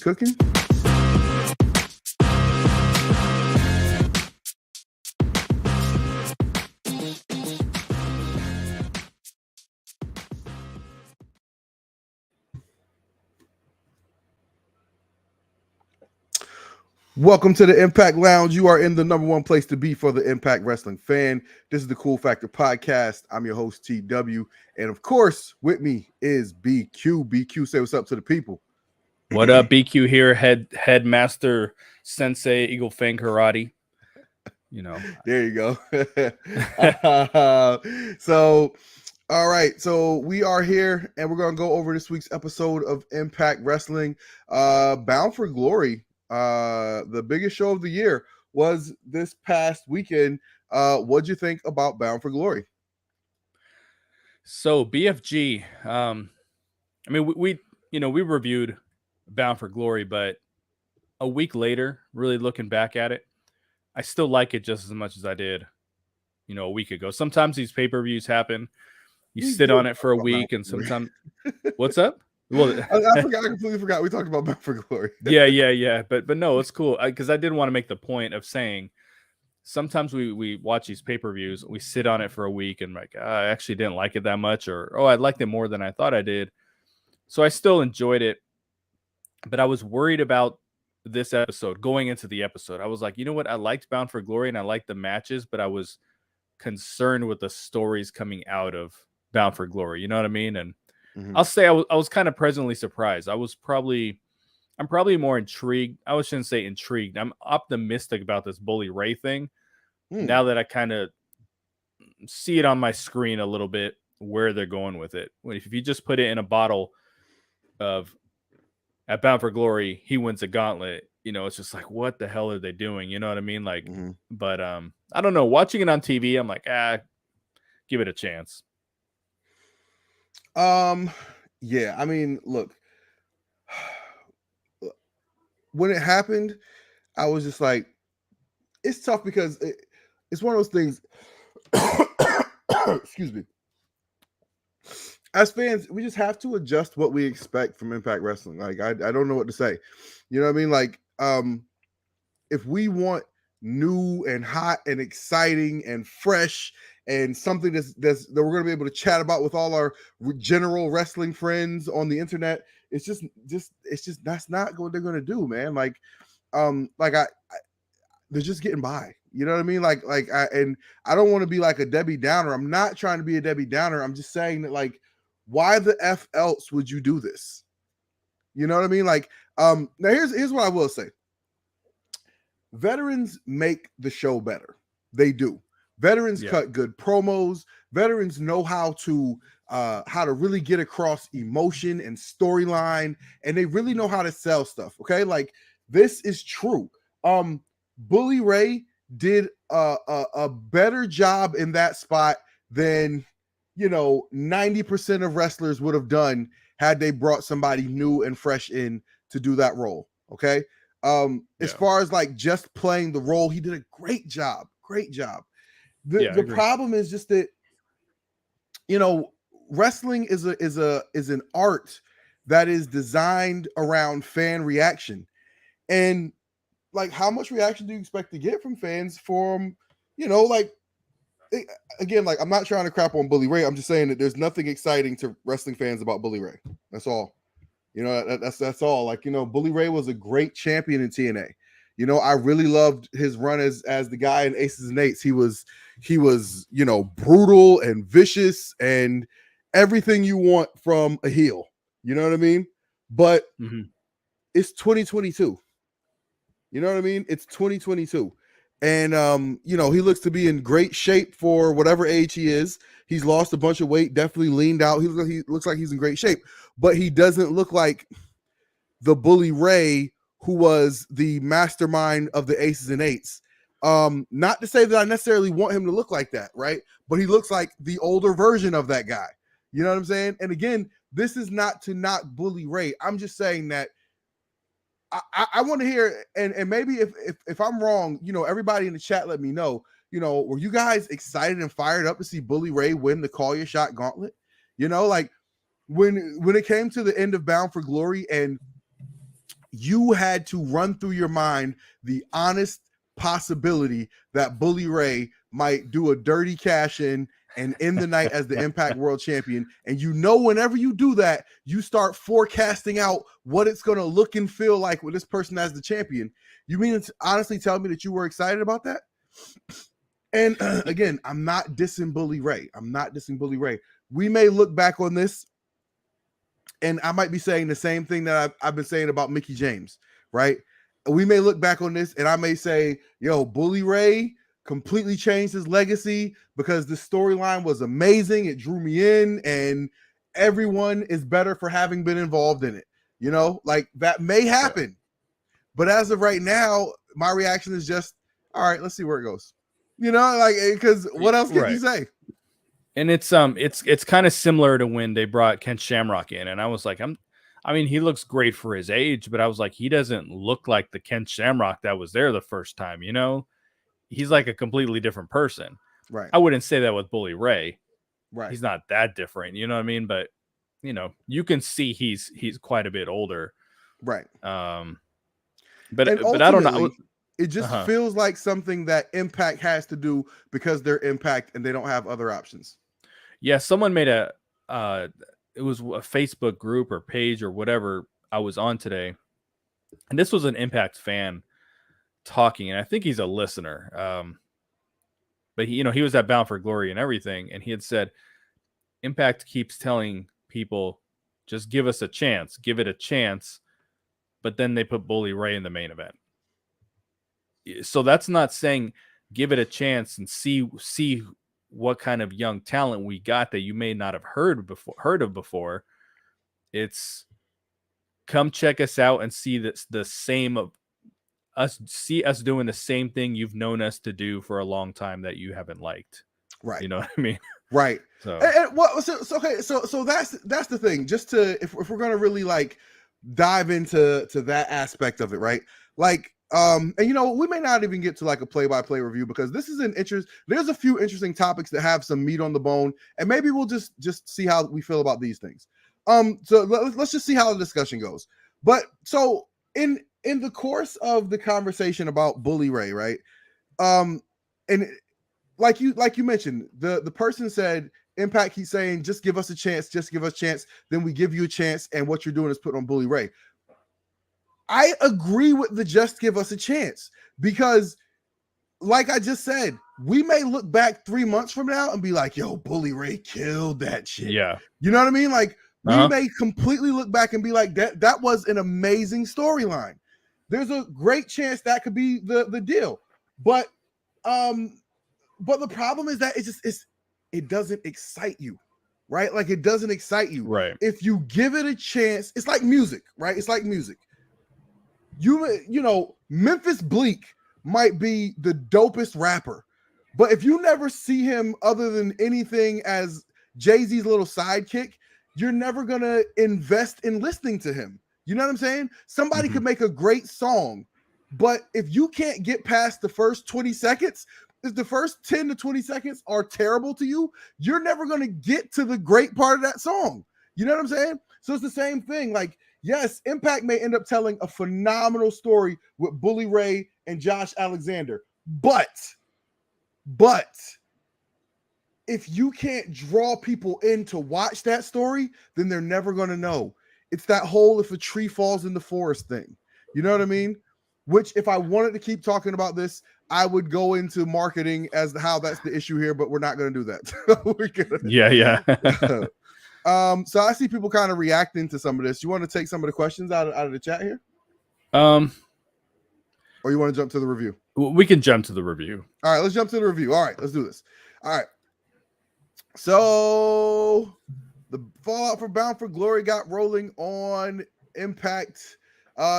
cooking? Welcome to the Impact Lounge. You are in the number one place to be for the Impact Wrestling fan. This is the Cool Factor Podcast. I'm your host, TW. And of course, with me is BQ. BQ, say what's up to the people. What up, BQ here, headmaster sensei, Eagle Fang Karate. You know. There you go. So, all right. So we are here and we're going to go over this week's episode of Impact Wrestling. Bound for Glory. The biggest show of the year was this past weekend. What'd you think about Bound for Glory? So BFG, I mean, we reviewed Bound for Glory, but a week later, really looking back at it, I still like it just as much as I did, a week ago. Sometimes these pay-per-views happen. You sit on it for a week, and sometimes what's up? Well, I completely forgot we talked about Bound for Glory. yeah. But no, it's cool because I did want to make the point of saying sometimes we watch these pay-per-views, we sit on it for a week, and like I actually didn't like it that much, or I liked it more than I thought I did. So I still enjoyed it, but I was worried about this episode going into the episode. I was like, you know what? I liked Bound for Glory and I liked the matches, but I was concerned with the stories coming out of Bound for Glory. You know what I mean? And I'll say I was kind of pleasantly surprised. I'm probably more intrigued. I shouldn't say intrigued. I'm optimistic about this Bully Ray thing. Now that I kind of see it on my screen a little bit where they're going with it. If you just put it in a bottle of at Bound for Glory, he wins a gauntlet, it's just like, what the hell are they doing? You know what I mean? Like, but I don't know. Watching it on TV, I'm like, give it a chance. Yeah, I mean, look, when it happened, I was just like, it's tough because it's one of those things. Excuse me. As fans, we just have to adjust what we expect from Impact Wrestling. Like, I don't know what to say. You know what I mean? Like, if we want new and hot and exciting and fresh and something that we're going to be able to chat about with all our general wrestling friends on the internet, it's just that's not what they're going to do, man. Like they're just getting by. You know what I mean? I don't want to be like a Debbie Downer. I'm not trying to be a Debbie Downer. I'm just saying that, like, why the F else would you do this? You know what I mean? Like, now here's what I will say. Veterans make the show better. They do. Veterans cut good promos. Veterans know how to really get across emotion and storyline, and they really know how to sell stuff. Okay, like, this is true. Bully Ray did a better job in that spot than 90% of wrestlers would have done had they brought somebody new and fresh in to do that role. Okay. As far as like just playing the role, he did a great job. The problem is just that, wrestling is an art that is designed around fan reaction. And like, how much reaction do you expect to get from fans from, again, like, I'm not trying to crap on Bully Ray. I'm just saying that there's nothing exciting to wrestling fans about Bully Ray. That's all. That's all. Like, Bully Ray was a great champion in TNA. I really loved his run as the guy in Aces and Eights. He was, brutal and vicious and everything you want from a heel. You know what I mean? But it's 2022. You know what I mean? It's 2022. And, he looks to be in great shape for whatever age he is. He's lost a bunch of weight, definitely leaned out. He looks like he's in great shape, but he doesn't look like the Bully Ray who was the mastermind of the Aces and Eights. Not to say that I necessarily want him to look like that, right? But he looks like the older version of that guy. You know what I'm saying? And again, this is not to knock Bully Ray. I'm just saying that I want to hear, and maybe if I'm wrong, everybody in the chat, let me know. Were you guys excited and fired up to see Bully Ray win the Call Your Shot gauntlet? Like when it came to the end of Bound for Glory, and you had to run through your mind the honest possibility that Bully Ray might do a dirty cash in and end the night as the Impact World Champion. And whenever you do that, you start forecasting out what it's going to look and feel like with this person as the champion. You mean to honestly tell me that you were excited about that? And again, I'm not dissing Bully Ray. We may look back on this, and I might be saying the same thing that I've been saying about Mickie James, right? We may look back on this, and I may say, yo, Bully Ray completely changed his legacy because the storyline was amazing. It drew me in, and everyone is better for having been involved in it. Like that may happen. But as of right now, my reaction is just, all right, let's see where it goes. Because what else can you say? And it's kind of similar to when they brought Ken Shamrock in, and I was like, he looks great for his age, but I was like, he doesn't look like the Ken Shamrock that was there the first time. He's like a completely different person. Right. I wouldn't say that with Bully Ray. Right. He's not that different. You know what I mean? But you can see he's quite a bit older. Right. But I don't know. It just feels like something that Impact has to do because they're Impact and they don't have other options. Yeah, someone made it was a Facebook group or page or whatever I was on today. And this was an Impact fan talking, and I think he's a listener. But he was at Bound for Glory and everything, and he had said Impact keeps telling people, just give us a chance, give it a chance, but then they put Bully Ray in the main event. So that's not saying give it a chance and see what kind of young talent we got that you may not have heard of before. It's come check us out and see the same of us, see us doing the same thing you've known us to do for a long time that you haven't liked. Right. You know what I mean? Right. So so that's the thing. Just to if we're gonna really like dive into that aspect of it, right? Like and we may not even get to like a play-by-play review because this is there's a few interesting topics that have some meat on the bone, and maybe we'll just see how we feel about these things. So let's just see how the discussion goes. But so in the course of the conversation about Bully Ray, right? And like you mentioned, the person said Impact keeps saying, just give us a chance, then we give you a chance, and what you're doing is put on Bully Ray. I agree with the just give us a chance because, like I just said, we may look back 3 months from now and be like, yo, Bully Ray killed that shit. Yeah. You know what I mean? Like, we may completely look back and be like, that was an amazing storyline. There's a great chance that could be the deal. But the problem is that it doesn't excite you, right? Like, it doesn't excite you. Right. If you give it a chance, it's like music, right? It's like music. Memphis Bleak might be the dopest rapper, but if you never see him other than anything as Jay-Z's little sidekick, you're never gonna invest in listening to him. You know what I'm saying? Somebody could make a great song, but if you can't get past the first 20 seconds, if the first 10 to 20 seconds are terrible to you, you're never gonna get to the great part of that song. You know what I'm saying? So it's the same thing. Like, yes, Impact may end up telling a phenomenal story with Bully Ray and Josh Alexander, but if you can't draw people in to watch that story, then they're never going to know. It's that whole if a tree falls in the forest thing. You know what I mean? Which, if I wanted to keep talking about this, I would go into marketing as how that's the issue here, but we're not going to do that. Yeah. So I see people kind of reacting to some of this. You want to take some of the questions out of the chat here? Or you want to jump to the review? We can jump to the review. All right, let's jump to the review. All right, let's do this. All right. So the fallout for Bound for Glory got rolling on Impact.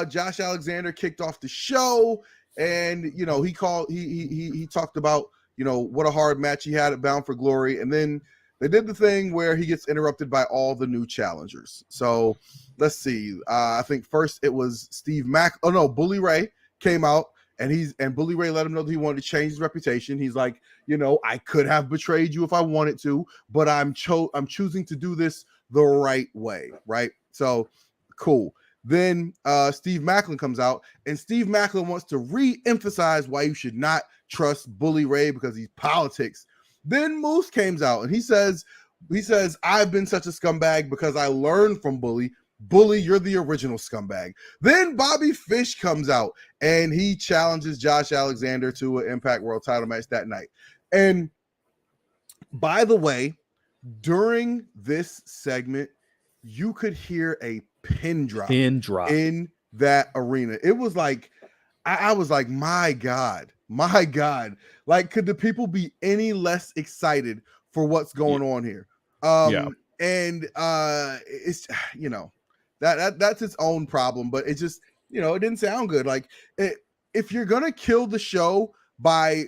Josh Alexander kicked off the show, and he talked about what a hard match he had at Bound for Glory, and then they did the thing where he gets interrupted by all the new challengers. So let's see. I think first it was Steve Mack. Oh no, Bully Ray came out, and Bully Ray let him know that he wanted to change his reputation. He's like, I could have betrayed you if I wanted to, but I'm choosing to do this the right way, right? So cool. Then Steve Maclin comes out, and Steve Maclin wants to re-emphasize why you should not trust Bully Ray because he's politics. Then Moose comes out, and he says, I've been such a scumbag because I learned from Bully. Bully, you're the original scumbag. Then Bobby Fish comes out, and he challenges Josh Alexander to an Impact World title match that night. And by the way, during this segment, you could hear a pin drop in that arena. It was like, I was like, my God. Like, could the people be any less excited for what's going on here? And it's, you know, that's its own problem, but it just, you know, it didn't sound good. Like, if you're gonna kill the show by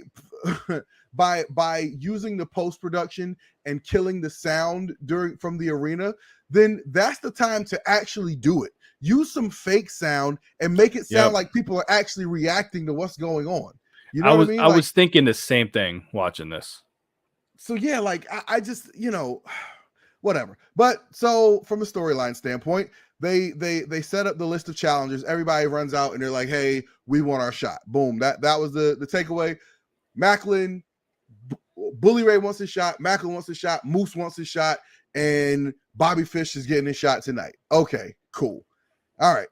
using the post-production and killing the sound from the arena, then that's the time to actually do it. Use some fake sound and make it sound like people are actually reacting to what's going on. You know what I mean? I was thinking the same thing watching this. So yeah, like I just, you know, whatever. But so from a storyline standpoint, they set up the list of challengers. Everybody runs out and they're like, hey, we want our shot. Boom. That was the takeaway. Maclin, Bully Ray wants his shot. Maclin wants his shot. Moose wants his shot. And Bobby Fish is getting his shot tonight. Okay, cool. All right.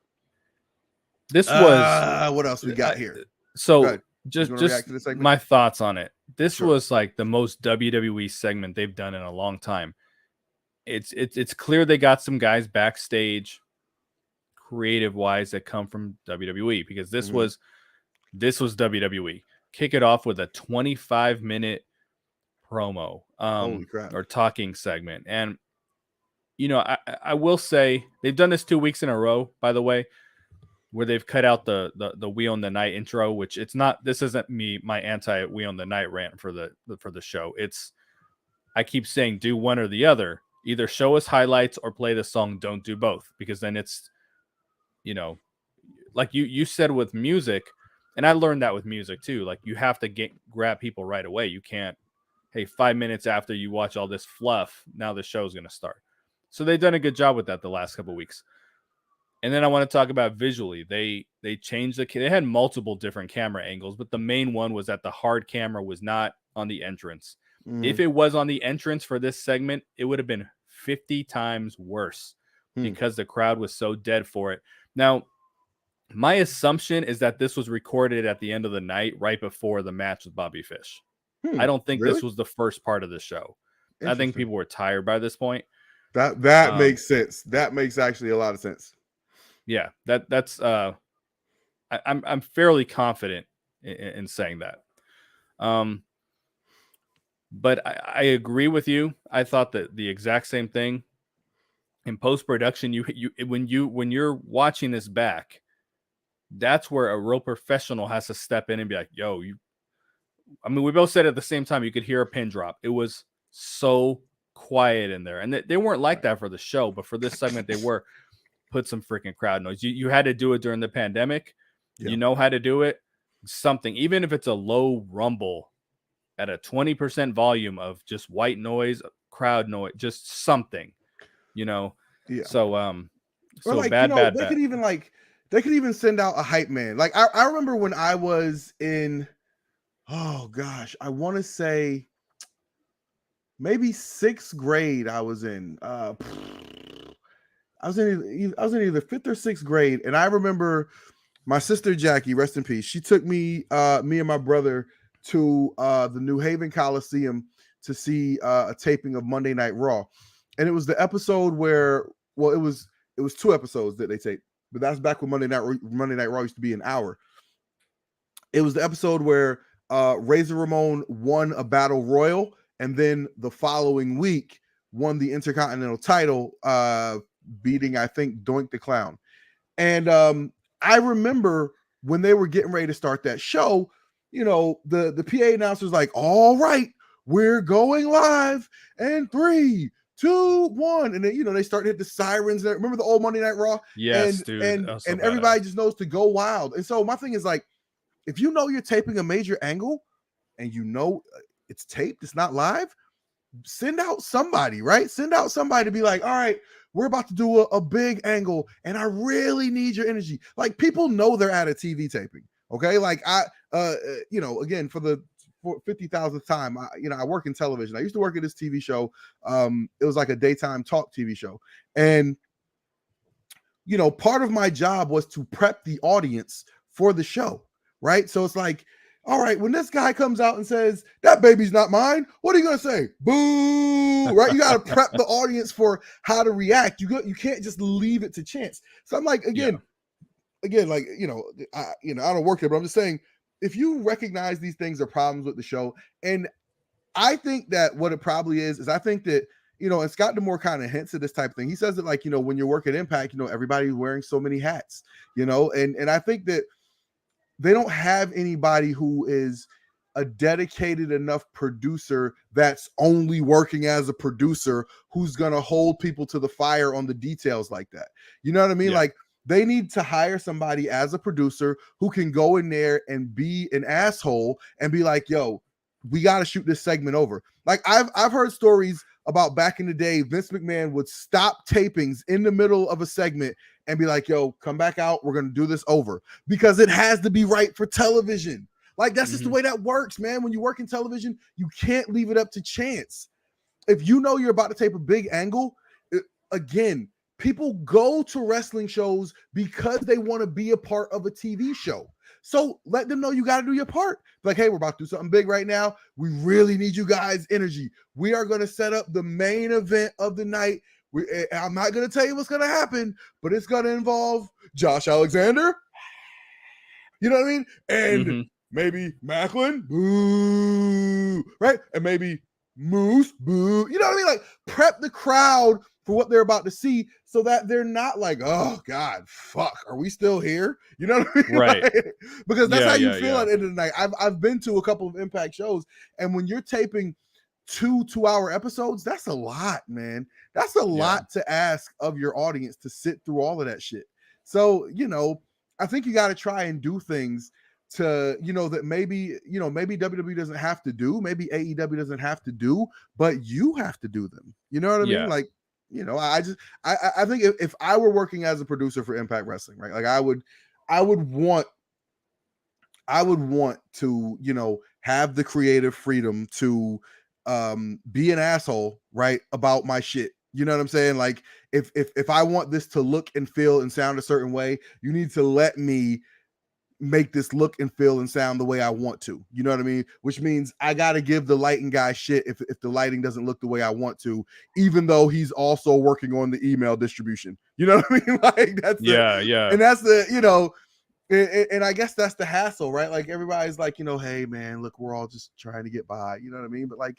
This was what else we got here? So just my thoughts on it. This was like the most WWE segment they've done in a long time. It's clear they got some guys backstage, creative wise, that come from WWE, because this was WWE. Kick it off with a 25-minute promo, or talking segment, and you know, I will say they've done this 2 weeks in a row, by the way, where they've cut out the We Own the Night intro, which it's not. This isn't my anti We Own the Night rant for the show. It's, I keep saying do one or the other. Either show us highlights or play the song. Don't do both, because then it's, you know, like you said with music, and I learned that with music too. Like, you have to grab people right away. You can't, hey, 5 minutes after you watch all this fluff, now the show's going to start. So they've done a good job with that the last couple of weeks. And then I want to talk about visually. They changed they had multiple different camera angles, but the main one was that the hard camera was not on the entrance. If it was on the entrance for this segment, it would have been 50 times worse because the crowd was so dead for it. Now, my assumption is that this was recorded at the end of the night, right before the match with Bobby Fish. I don't think this was the first part of the show. I think people were tired by this point. That makes sense. That makes actually a lot of sense. Yeah, that's I'm fairly confident in saying that. But I agree with you. I thought that the exact same thing. In post-production, when you're watching this back, that's where a real professional has to step in and be like, yo, I mean, we both said at the same time, you could hear a pin drop. It was so quiet in there. And they weren't like that for the show, but for this segment, they were. Put some freaking crowd noise. You had to do it during the pandemic. You know how to do it. Something, even if it's a low rumble at a 20% volume of just white noise, crowd noise, just something, you know. So so like, bad, you know, bad. They could even send out a hype man. Like I remember when I was in, oh gosh, I want to say maybe 6th grade. I was in I was in either 5th or 6th grade, and I remember my sister Jackie, rest in peace. She took me and my brother to the New Haven Coliseum to see a taping of Monday Night Raw, and it was the episode where, well, it was 2 episodes that they taped, but that's back when Monday Night Raw used to be an hour. It was the episode where Razor Ramon won a battle royal, and then the following week won the Intercontinental title, beating, I think, Doink the Clown. And I remember when they were getting ready to start that show, you know, the PA announcer's like, all right, we're going live, and 3, 2, 1. And then, you know, they start to hit the sirens. Remember the old Monday Night Raw? Yes, dude. And everybody just knows to go wild. And so my thing is, like, if you know you're taping a major angle and you know it's taped, it's not live, send out somebody, right? Send out somebody to be like, all right, we're about to do a big angle and I really need your energy. Like, people know they're at a TV taping. Okay. Like, again, for the 50,000th time, I work in television. I used to work at this TV show. It was like a daytime talk TV show. And, part of my job was to prep the audience for the show. Right. So it's like, all right, when this guy comes out and says, that baby's not mine, what are you going to say? Boo, right? You got to prep the audience for how to react. You can't just leave it to chance. So I'm like, again, like, I don't work there, but I'm just saying, if you recognize these things are problems with the show, and I think that what it probably is I think that, and Scott D'Amore kind of hints at this type of thing. He says that, like, when you're working Impact, everybody's wearing so many hats, and I think that they don't have anybody who is a dedicated enough producer that's only working as a producer who's going to hold people to the fire on the details like that. You know what I mean? Yeah. Like, they need to hire somebody as a producer who can go in there and be an asshole and be like, yo, we got to shoot this segment over. Like, I've heard stories about back in the day, Vince McMahon would stop tapings in the middle of a segment and be like, yo, come back out. We're going to do this over, because it has to be right for television. Like, that's just the way that works, man. When you work in television, you can't leave it up to chance. If you know you're about to tape a big angle, again, people go to wrestling shows because they want to be a part of a TV show. So let them know you got to do your part. Like, hey, we're about to do something big right now. We really need you guys' energy. We are going to set up the main event of the night. I'm not going to tell you what's going to happen, but it's going to involve Josh Alexander. You know what I mean? And maybe Macklin, boo, right? And maybe Moose, boo. You know what I mean? Like, prep the crowd for what they're about to see, so that they're not like, oh God, fuck, are we still here? You know what I mean? Right. Like, because that's how you feel at the end of the night. I've been to a couple of Impact shows, and when you're taping 2-hour episodes, that's a lot, man. That's a lot to ask of your audience to sit through all of that shit. So, I think you got to try and do things to, that maybe WWE doesn't have to do, maybe AEW doesn't have to do, but you have to do them. You know what I mean? Like, I think if I were working as a producer for Impact Wrestling, right? Like, I would want to, have the creative freedom to be an asshole, right, about my shit. You know what I'm saying? Like, if I want this to look and feel and sound a certain way, you need to let me make this look and feel and sound the way I want to. You know what I mean? Which means I got to give the lighting guy shit if the lighting doesn't look the way I want to, even though he's also working on the email distribution. You know what I mean? Like, that's and that's the, and I guess that's the hassle, right? Like, everybody's like, hey man, look, we're all just trying to get by. You know what I mean? But like,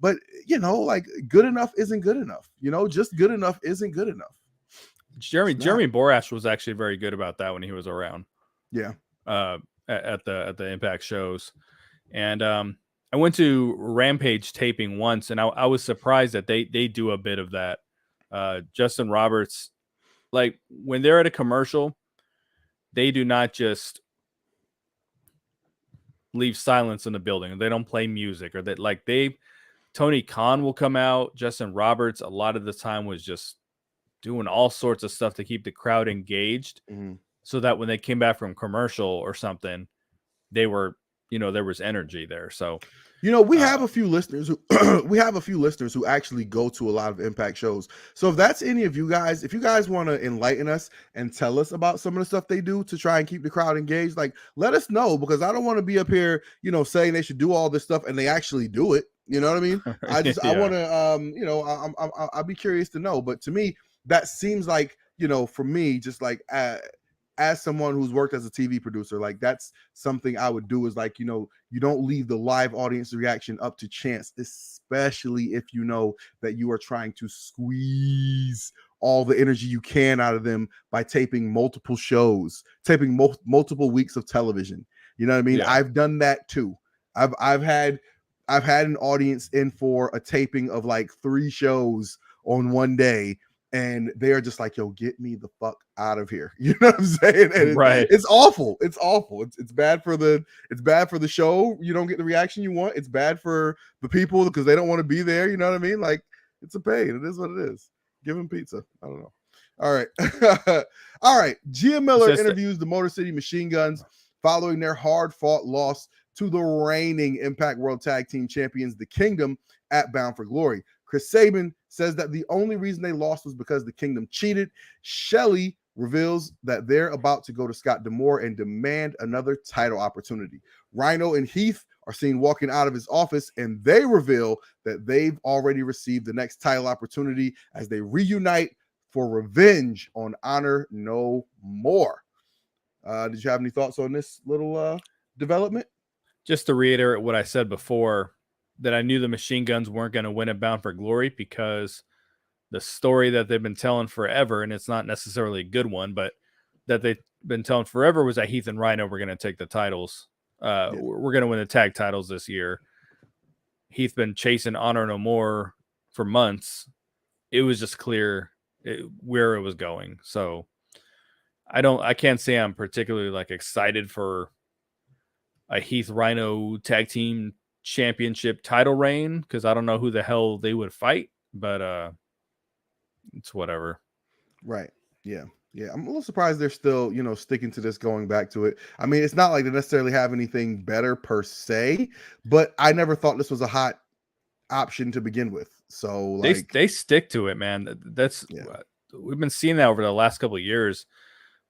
like, good enough isn't good enough. Just good enough isn't good enough. Jeremy Borash was actually very good about that when he was around. Yeah. At the Impact shows. And I went to Rampage taping once, and I was surprised that they do a bit of that. Justin Roberts, like, when they're at a commercial, they do not just leave silence in the building. They don't play music, or that, like, Tony Khan will come out. Justin Roberts a lot of the time was just doing all sorts of stuff to keep the crowd engaged, so that when they came back from commercial or something, they were, there was energy there. So, we have a few listeners who actually go to a lot of Impact shows. So if that's any of you guys, if you guys want to enlighten us and tell us about some of the stuff they do to try and keep the crowd engaged, like, let us know, because I don't want to be up here, saying they should do all this stuff and they actually do it. You know what I mean? I want to, I'll be curious to know. But to me, that seems like, for me, just like, as someone who's worked as a TV producer, like, that's something I would do, is like, you don't leave the live audience reaction up to chance, especially if you know that you are trying to squeeze all the energy you can out of them by taping multiple shows, taping multiple weeks of television. You know what I mean? Yeah. I've done that too. I've had an audience in for a taping of like 3 shows on one day, and they're just like, yo, get me the fuck out of here. You know what I'm saying? And it's awful. It's awful. It's bad for the show. You don't get the reaction you want. It's bad for the people because they don't want to be there. You know what I mean? Like, it's a pain. It is what it is. Give him pizza. I don't know. All right. All right. Gia Miller interviews the Motor City Machine Guns following their hard-fought loss to the reigning Impact World Tag Team Champions, The Kingdom, at Bound for Glory. Chris Sabin says that the only reason they lost was because the Kingdom cheated. Shelley reveals that they're about to go to Scott D'Amore and demand another title opportunity. Rhino and Heath are seen walking out of his office, and they reveal that they've already received the next title opportunity as they reunite for revenge on Honor No More. Did you have any thoughts on this little development? Just to reiterate what I said before, that I knew the Machine Guns weren't going to win at Bound for Glory because the story that they've been telling forever, and it's not necessarily a good one, but that they've been telling forever was that Heath and Rhino were going to take the titles. We're going to win the tag titles this year. Heath been chasing Honor No More for months. It was just clear where it was going. So I can't say I'm particularly like excited for a Heath Rhino tag team championship title reign because I don't know who the hell they would fight, but it's whatever. Right. Yeah. I'm a little surprised they're still, sticking to this, going back to it. I mean, it's not like they necessarily have anything better per se, but I never thought this was a hot option to begin with. So like they stick to it, man. That's we've been seeing that over the last couple of years.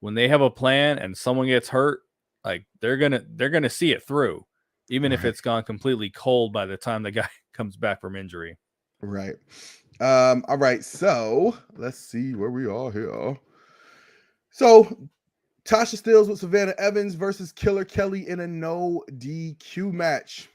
When they have a plan and someone gets hurt, like they're gonna see it through, even if it's gone completely cold by the time the guy comes back from injury. Right. All right. So let's see where we are here. So Tasha Steelz with Savannah Evans versus Killer Kelly in a no DQ match.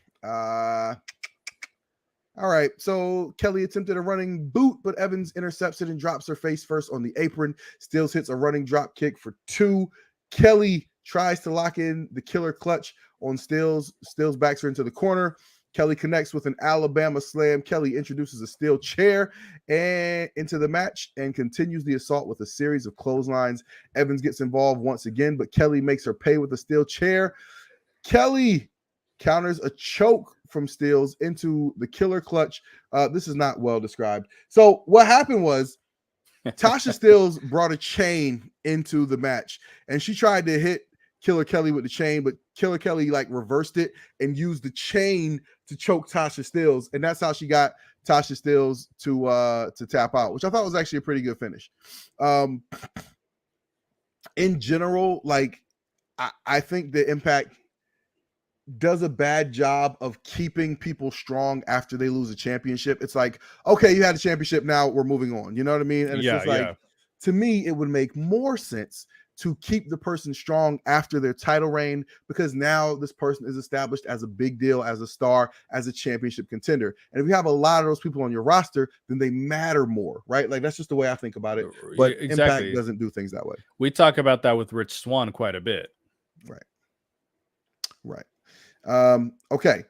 All right. So Kelly attempted a running boot, but Evans intercepts it and drops her face first on the apron. Steelz hits a running drop kick for 2. Kelly tries to lock in the killer clutch on Steelz. Steelz backs her into the corner. Kelly connects with an Alabama slam. Kelly introduces a steel chair and into the match and continues the assault with a series of clotheslines. Evans gets involved once again, but Kelly makes her pay with a steel chair. Kelly counters a choke from Steelz into the killer clutch. This is not well described. So what happened was Tasha Steelz brought a chain into the match, and she tried to hit Killer Kelly with the chain, but Killer Kelly like reversed it and used the chain to choke Tasha Steelz, and that's how she got Tasha Steelz to tap out, which I thought was actually a pretty good finish. In general, like I think the Impact does a bad job of keeping people strong after they lose a championship. It's like, okay, you had a championship, now we're moving on. You know what I mean? And it's just like, to me, it would make more sense to keep the person strong after their title reign, because now this person is established as a big deal, as a star, as a championship contender. And if you have a lot of those people on your roster, then they matter more, right? Like that's just the way I think about it. But Impact doesn't do things that way. We talk about that with Rich Swann quite a bit. Right. Okay.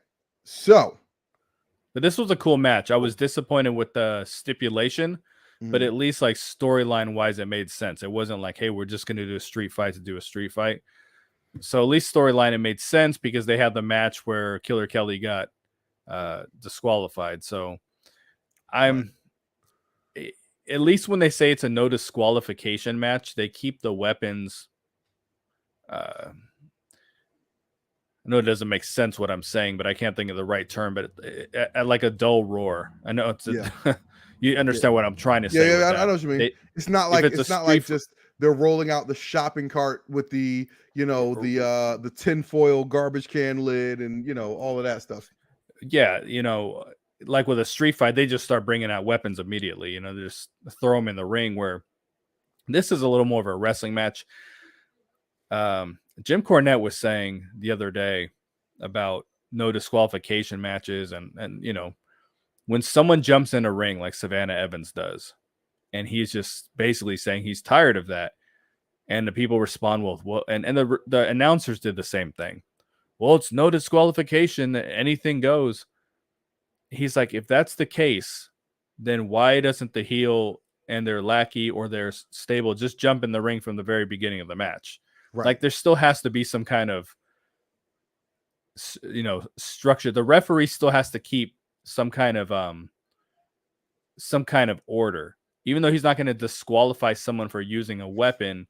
So, but this was a cool match. I was disappointed with the stipulation. But at least like storyline wise, it made sense. It wasn't like, hey, we're just going to do a street fight to do a street fight. So at least storyline, it made sense because they had the match where Killer Kelly got disqualified. So at least when they say it's a no disqualification match, they keep the weapons. I know it doesn't make sense what I'm saying, but I can't think of the right term, but at like a dull roar. I know it's you understand what I'm trying to say. Yeah, I know what you mean. It's not like just they're rolling out the shopping cart with the the tinfoil garbage can lid and all of that stuff. Yeah, like with a street fight, they just start bringing out weapons immediately. They just throw them in the ring. Where this is a little more of a wrestling match. Jim Cornette was saying the other day about no disqualification matches, and when someone jumps in a ring like Savannah Evans does, and he's just basically saying he's tired of that, and the people respond, well, and the announcers did the same thing. Well, it's no disqualification, anything goes. He's like, if that's the case, then why doesn't the heel and their lackey or their stable just jump in the ring from the very beginning of the match? Right. Like there still has to be some kind of structure. The referee still has to keep some kind of order. even though he's not going to disqualify someone for using a weapon,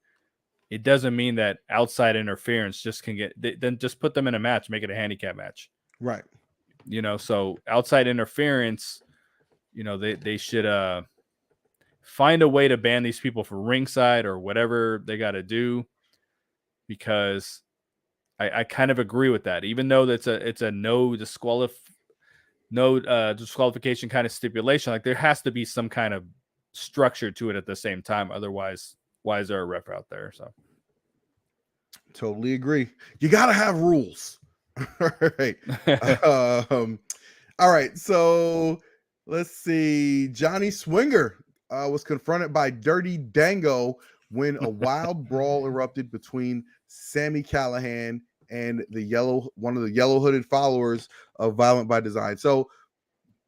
it doesn't mean that outside interference just can get, then just put them in a match, make it a handicap match. Right. You know, so outside interference, you know, they should find a way to ban these people from ringside or whatever they got to do, because I kind of agree with that. Even though it's a no disqualification kind of stipulation, like there has to be some kind of structure to it at the same time. Otherwise, why is there a ref out there? So totally agree. You got to have rules. All right. All right. So let's see. Johnny Swinger was confronted by Dirty Dango when a wild brawl erupted between Sammy Callihan and one of the yellow hooded followers of Violent by Design. So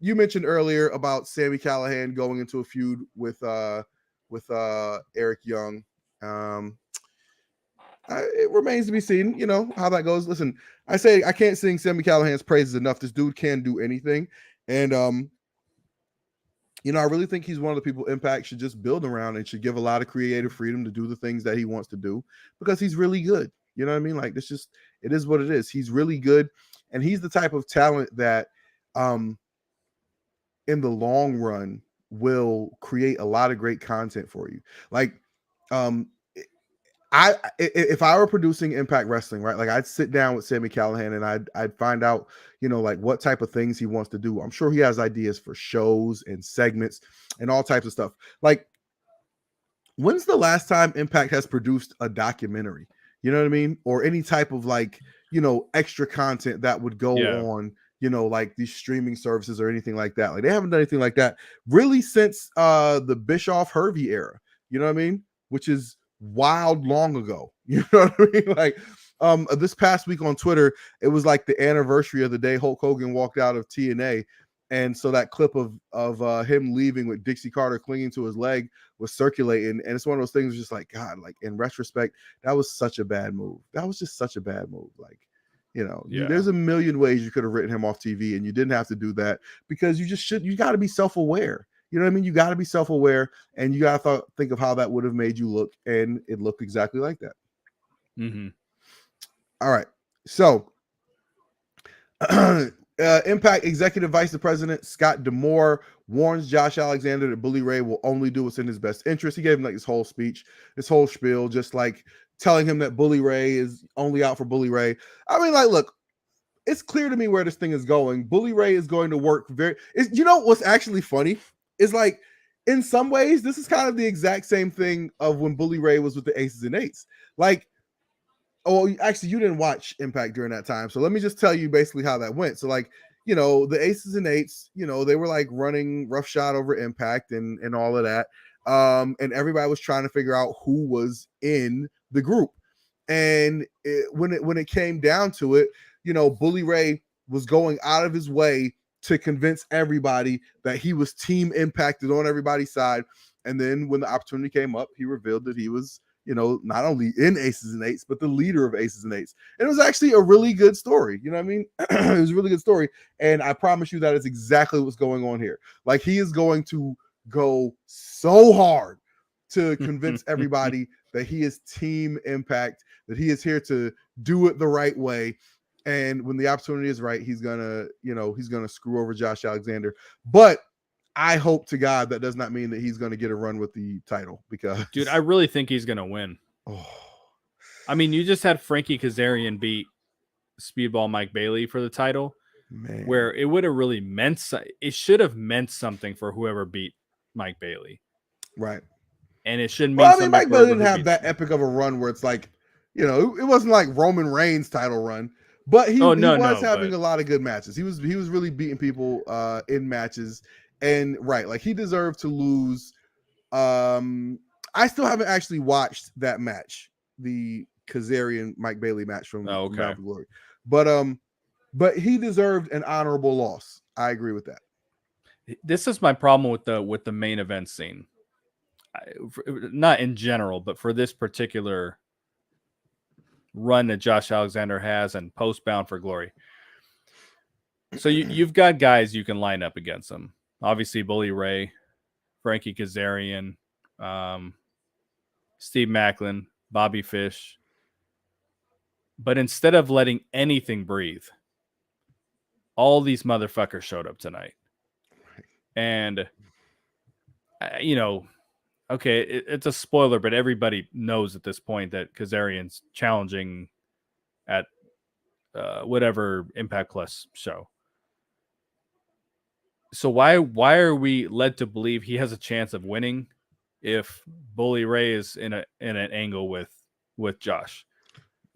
you mentioned earlier about Sammy Callihan going into a feud with Eric Young. It remains to be seen, you know, how that goes. Listen, I say I can't sing Sammy Callahan's praises enough. This dude can do anything. And, you know, I really think he's one of the people Impact should just build around and should give a lot of creative freedom to do the things that he wants to do, because he's really good. You know what I mean? Like, it is what it is. He's really good. And he's the type of talent that, in the long run, will create a lot of great content for you. Like, if I were producing Impact Wrestling, right, like I'd sit down with Sammy Callihan and I'd find out, you know, like what type of things he wants to do. I'm sure he has ideas for shows and segments and all types of stuff. Like, when's the last time Impact has produced a documentary? You know what I mean? Or any type of, like, you know, extra content that would go on, you know, like these streaming services or anything like that. Like, they haven't done anything like that really since the Bischoff Hervey era. You know what I mean? Which is wild long ago. You know what I mean? Like, this past week on Twitter, it was like the anniversary of the day Hulk Hogan walked out of TNA, and so that clip of him leaving with Dixie Carter clinging to his leg was circulating, and it's one of those things just like, God, like in retrospect, that was such a bad move. That was just such a bad move. Like, you know, there's a million ways you could have written him off TV, and you didn't have to do that, because you got to be self-aware. You know what I mean? You got to be self-aware, and you got to think of how that would have made you look, and it looked exactly like that. Mm-hmm. All right. So, Impact Executive Vice President Scott D'Amore warns Josh Alexander that Bully Ray will only do what's in his best interest. He gave him like this whole speech, this whole spiel, just like telling him that Bully Ray is only out for Bully Ray. I mean, like, look, it's clear to me where this thing is going. Bully Ray is going to work you know what's actually funny is, like, in some ways, this is kind of the exact same thing of when Bully Ray was with the Aces and Eights. Like, oh, actually, you didn't watch Impact during that time, so let me just tell you basically how that went. So, like, you know, the Aces and Eights, you know, they were like running roughshod over Impact and all of that. And everybody was trying to figure out who was in the group. And when it came down to it, you know, Bully Ray was going out of his way to convince everybody that he was Team Impacted on everybody's side. And then when the opportunity came up, he revealed that he was, you know, not only in Aces and Eights, but the leader of Aces and Eights. And it was actually a really good story. You know what I mean? It was a really good story. And I promise you that is exactly what's going on here. Like, he is going to go so hard to convince everybody that he is Team Impact, that he is here to do it the right way. And when the opportunity is right, he's gonna screw over Josh Alexander. But I hope to God that does not mean that he's going to get a run with the title, because, dude, I really think he's going to win. Oh. I mean, you just had Frankie Kazarian beat Speedball Mike Bailey for the title, man, where it would have really it should have meant something for whoever beat Mike Bailey. Right. And it shouldn't mean something. Mike Bailey didn't have that epic of a run where it's like, you know, it wasn't like Roman Reigns' title run, but he was having a lot of good matches. He was really beating people in matches. And right, like, he deserved to lose. I still haven't actually watched that match, the Kazarian Mike Bailey match from Bound for Glory, but he deserved an honorable loss. I agree with that. This is my problem with the main event scene, not in general, but for this particular run that Josh Alexander has and post Bound for Glory. So you've got guys you can line up against him. Obviously, Bully Ray Frankie Kazarian, Steve Macklin, Bobby Fish. But instead of letting anything breathe, all these motherfuckers showed up tonight. And, okay, it's a spoiler, but everybody knows at this point that Kazarian's challenging at whatever Impact Plus show. So why are we led to believe he has a chance of winning if Bully Ray is in an angle with Josh?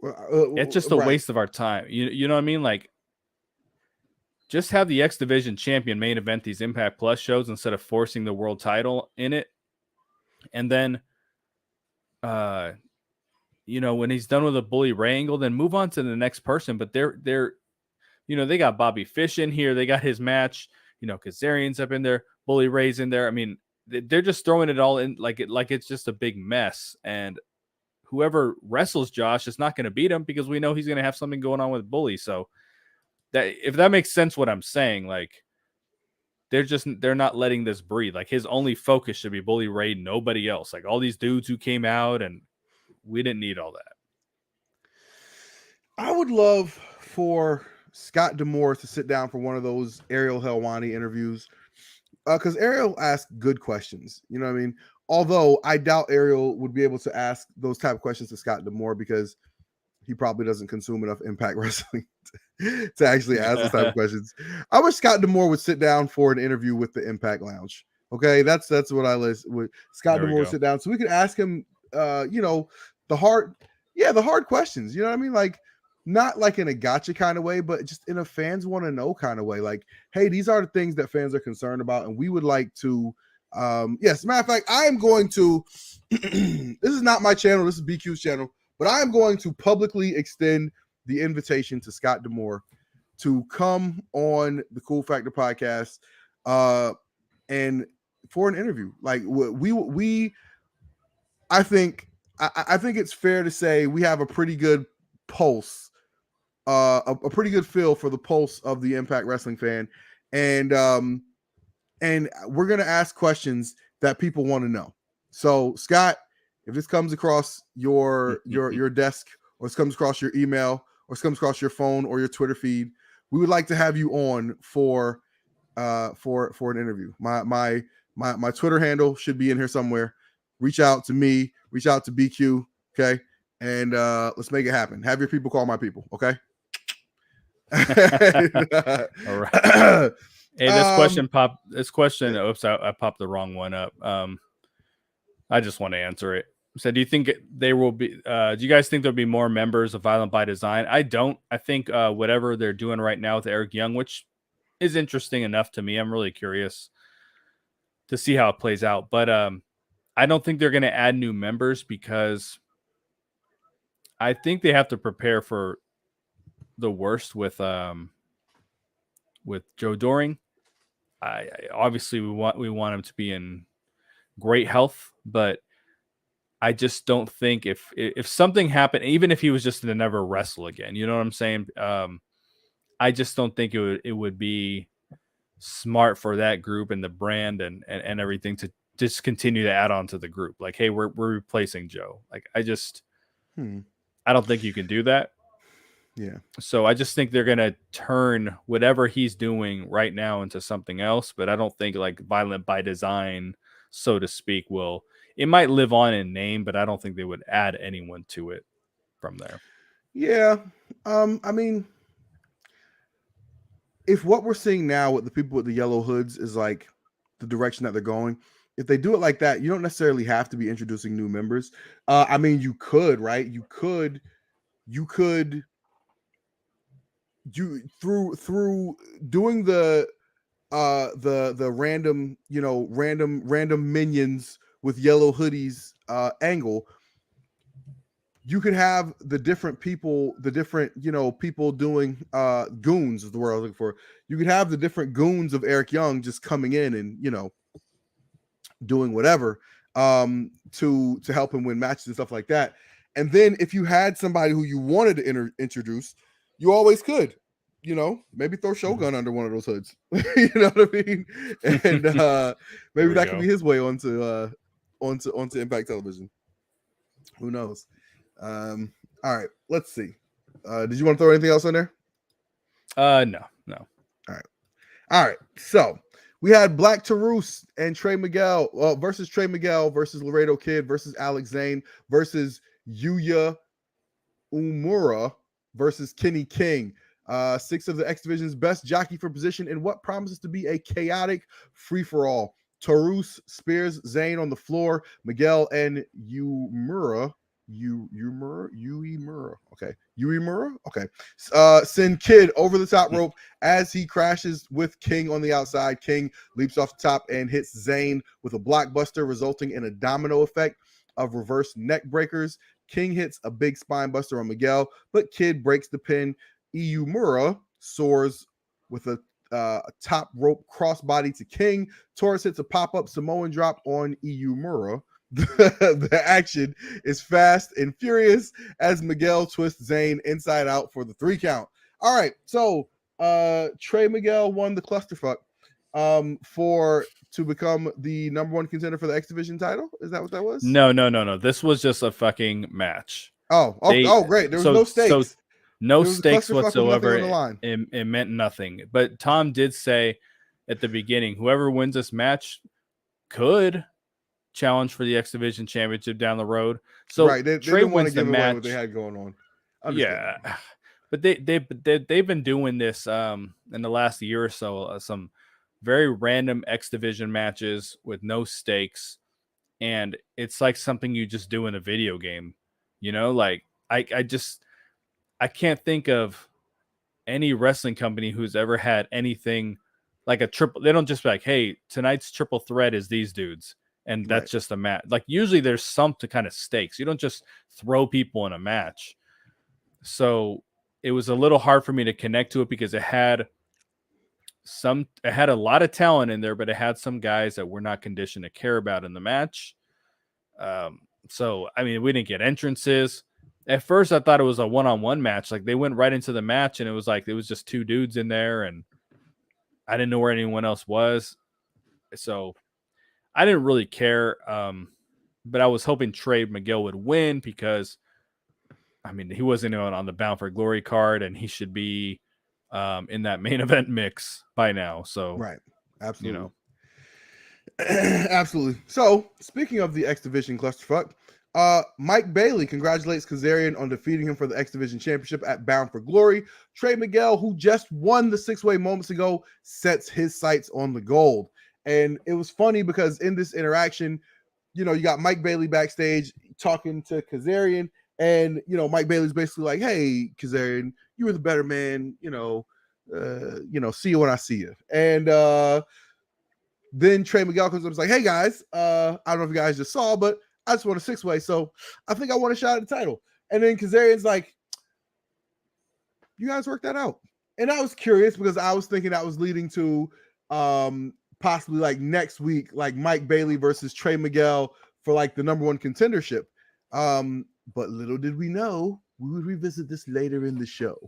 It's just a waste of our time. You know what I mean? Like, just have the X Division champion main event these Impact Plus shows instead of forcing the world title in it. And then, when he's done with a Bully Ray angle, then move on to the next person. But they're they got Bobby Fish in here. They got his match. Kazarian's up in there. Bully Ray's in there. I mean, they're just throwing it all in like it's just a big mess. And whoever wrestles Josh is not going to beat him because we know he's going to have something going on with Bully. So that, if that makes sense, what I'm saying, like, they're not letting this breathe. Like, his only focus should be Bully Ray, nobody else. Like, all these dudes who came out, and we didn't need all that. I would love for Scott D'Amore to sit down for one of those Ariel Helwani interviews, because Ariel asked good questions. You know what I mean? Although I doubt Ariel would be able to ask those type of questions to Scott D'Amore because he probably doesn't consume enough Impact Wrestling to actually ask those type of questions. I wish Scott D'Amore would sit down for an interview with the Impact Lounge. Okay, that's what I list with Scott D'Amore sit down so we could ask him, the hard questions. You know what I mean? Like, not like in a gotcha kind of way, but just in a fans want to know kind of way. Like, hey, these are the things that fans are concerned about, and we would like to. Yes, matter of fact, I am going to. This is not my channel. This is BQ's channel, but I am going to publicly extend the invitation to Scott D'Amore to come on the Cool Factor podcast, and for an interview. Like, I think it's fair to say we have a pretty good pulse. A pretty good feel for the pulse of the Impact Wrestling fan, and we're gonna ask questions that people want to know. So, Scott, if this comes across your desk, or this comes across your email, or this comes across your phone or your Twitter feed, we would like to have you on for an interview. My Twitter handle should be in here somewhere. Reach out to me. Reach out to BQ. Okay. And let's make it happen. Have your people call my people, okay? All right. Hey, this question. Oops, I popped the wrong one up. I just want to answer it. So, do you think they will be? Do you guys think there'll be more members of Violent by Design? I don't. I think whatever they're doing right now with Eric Young, which is interesting enough to me. I'm really curious to see how it plays out. But I don't think they're going to add new members because I think they have to prepare for the worst with Joe Doring. I obviously we want him to be in great health, but I just don't think if something happened, even if he was just to never wrestle again, you know what I'm saying? I just don't think it would be smart for that group and the brand and everything to just continue to add on to the group. Like, hey, we're replacing Joe. Like, I just I don't think you can do that. Yeah. So I just think they're going to turn whatever he's doing right now into something else. But I don't think like Violent by Design, so to speak, it might live on in name, but I don't think they would add anyone to it from there. Yeah. I mean, if what we're seeing now with the people with the yellow hoods is like the direction that they're going, if they do it like that, you don't necessarily have to be introducing new members. I mean, you could, right? You could through doing the random minions with yellow hoodies angle, you could have the different people doing goons is the word I was looking for. You could have the different goons of Eric Young just coming in and doing whatever to help him win matches and stuff like that. And then if you had somebody who you wanted to introduce, you always could. maybe throw Shogun under one of those hoods. You know what I mean? And maybe that could be his way onto Impact Television. Who knows? All right, let's see. Did you want to throw anything else in there? No. All right. So we had Black Taurus and Trey Miguel versus Trey Miguel versus Laredo Kid versus Alex Zane versus Yuya Umura versus Kenny King. 6 of the X Division's best jockey for position in what promises to be a chaotic free-for-all. Taurus spears Zane on the floor. Miguel and Uemura. Okay. Send Kid over the top rope as he crashes with King on the outside. King leaps off the top and hits Zane with a blockbuster, resulting in a domino effect of reverse neck breakers. King hits a big spine buster on Miguel, but Kid breaks the pin. Uemura soars with a top rope crossbody to King. Taurus hits a pop-up Samoan drop on Uemura. The action is fast and furious as Miguel twists Zane inside out for the 3 count. All right, so Trey Miguel won the clusterfuck to become the number 1 contender for the X Division title. Is that what that was? No. This was just a fucking match. Oh, great. There was no stakes. So no stakes whatsoever. It meant nothing. But Tom did say at the beginning, whoever wins this match could challenge for the X Division Championship down the road. So right, Trey wins the match. What they had going on. Yeah, but they've been doing this in the last year or so. Some very random X Division matches with no stakes, and it's like something you just do in a video game. Like I can't think of any wrestling company who's ever had anything like a triple. They don't just be like, hey, tonight's triple threat is these dudes. And that's just a match. Like usually there's some kind of stakes. You don't just throw people in a match. So it was a little hard for me to connect to it because it had a lot of talent in there, but it had some guys that we're not conditioned to care about in the match. So, I mean, we didn't get entrances. At first, I thought it was a one-on-one match. Like they went right into the match and it was like, it was just 2 dudes in there and I didn't know where anyone else was. So I didn't really care, but I was hoping Trey Miguel would win because, I mean, he wasn't on the Bound for Glory card, and he should be in that main event mix by now. So, right, absolutely, absolutely. So, speaking of the X Division clusterfuck, Mike Bailey congratulates Kazarian on defeating him for the X Division Championship at Bound for Glory. Trey Miguel, who just won the 6-way moments ago, sets his sights on the gold. And it was funny because in this interaction, you got Mike Bailey backstage talking to Kazarian, and Mike Bailey's basically like, "Hey, Kazarian, you were the better man. See you when I see you." And then Trey Miguel comes up and is like, "Hey guys, I don't know if you guys just saw, but I just won a 6-way, so I think I want a shot at the title." And then Kazarian's like, "You guys work that out." And I was curious because I was thinking that was leading to possibly like next week, like Mike Bailey versus Trey Miguel for like the number 1 contendership. But little did we know we would revisit this later in the show.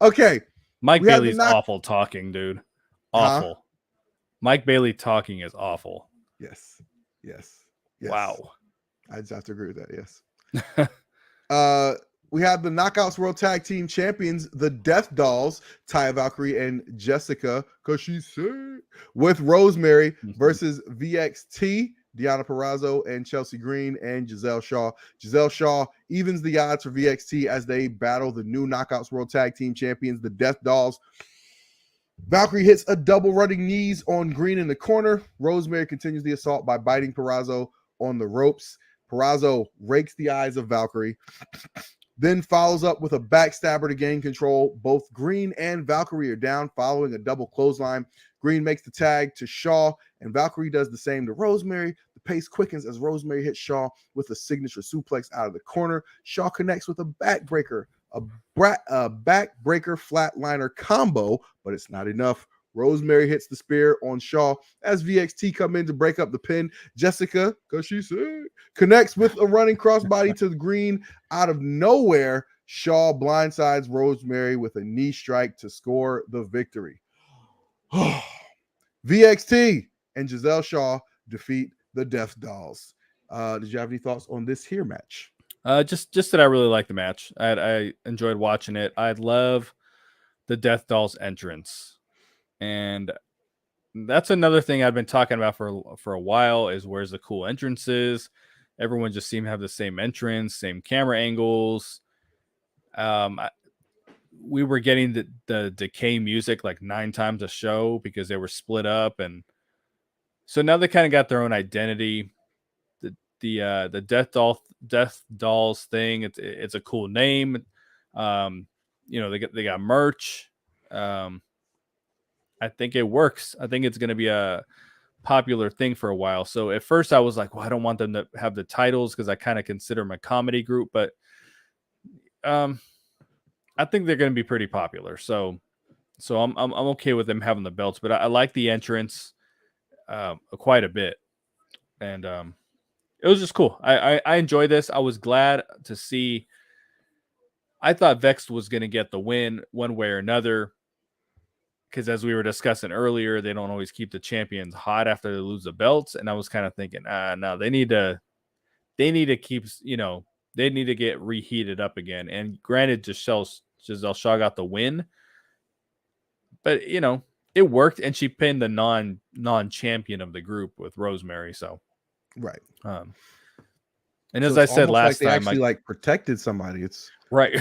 Okay. Mike Bailey's awful talking, dude. Awful. Huh? Mike Bailey talking is awful. Yes. Wow. I just have to agree with that. Yes. We have the Knockouts World Tag Team Champions, the Death Dolls, Taya Valkyrie and Jessica, because she's sick, with Rosemary versus VXT, Deonna Purrazzo and Chelsea Green and Giselle Shaw. Giselle Shaw evens the odds for VXT as they battle the new Knockouts World Tag Team Champions, the Death Dolls. Valkyrie hits a double running knees on Green in the corner. Rosemary continues the assault by biting Purrazzo on the ropes. Purrazzo rakes the eyes of Valkyrie, then follows up with a backstabber to gain control. Both Green and Valkyrie are down following a double clothesline. Green makes the tag to Shaw, and Valkyrie does the same to Rosemary. The pace quickens as Rosemary hits Shaw with a signature suplex out of the corner. Shaw connects with a backbreaker, a backbreaker flatliner combo, but it's not enough. Rosemary hits the spear on Shaw as VXT come in to break up the pin. Jessica, because she said, connects with a running crossbody to the green out of nowhere. Shaw blindsides Rosemary with a knee strike to score the victory. VXT and Giselle Shaw defeat the Death Dolls. Did you have any thoughts on this here match? Just that I really like the match. I enjoyed watching it. I love the Death Dolls entrance, and that's another thing I've been talking about for a while. Is where's the cool entrances? Everyone just seemed to have the same entrance, same camera angles. We were getting the Decay music like 9 times a show because they were split up, and so now they kind of got their own identity. The Death Dolls thing. It's a cool name. They got merch. I think it works. I think it's going to be a popular thing for a while. So at first I was like, well, I don't want them to have the titles because I kind of consider them a comedy group, but I think they're going to be pretty popular. So I'm okay with them having the belts, but I like the entrance quite a bit, and it was just cool. I enjoyed this. I was glad to see. I thought Vexed was going to get the win one way or another, because as we were discussing earlier, they don't always keep the champions hot after they lose the belts. And I was kind of thinking, no, they need to keep, they need to get reheated up again. And granted, Giselle Shaw got the win, but it worked, and she pinned the non-champion of the group with Rosemary. So. Right. And as I said last time, they actually protected somebody. It's right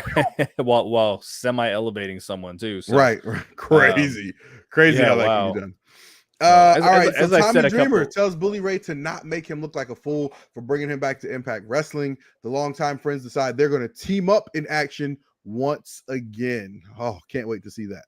while semi-elevating someone too. So, right. Crazy how that can be done. All right. So Tommy Dreamer tells Bully Ray to not make him look like a fool for bringing him back to Impact Wrestling. The longtime friends decide they're going to team up in action once again. Oh, can't wait to see that.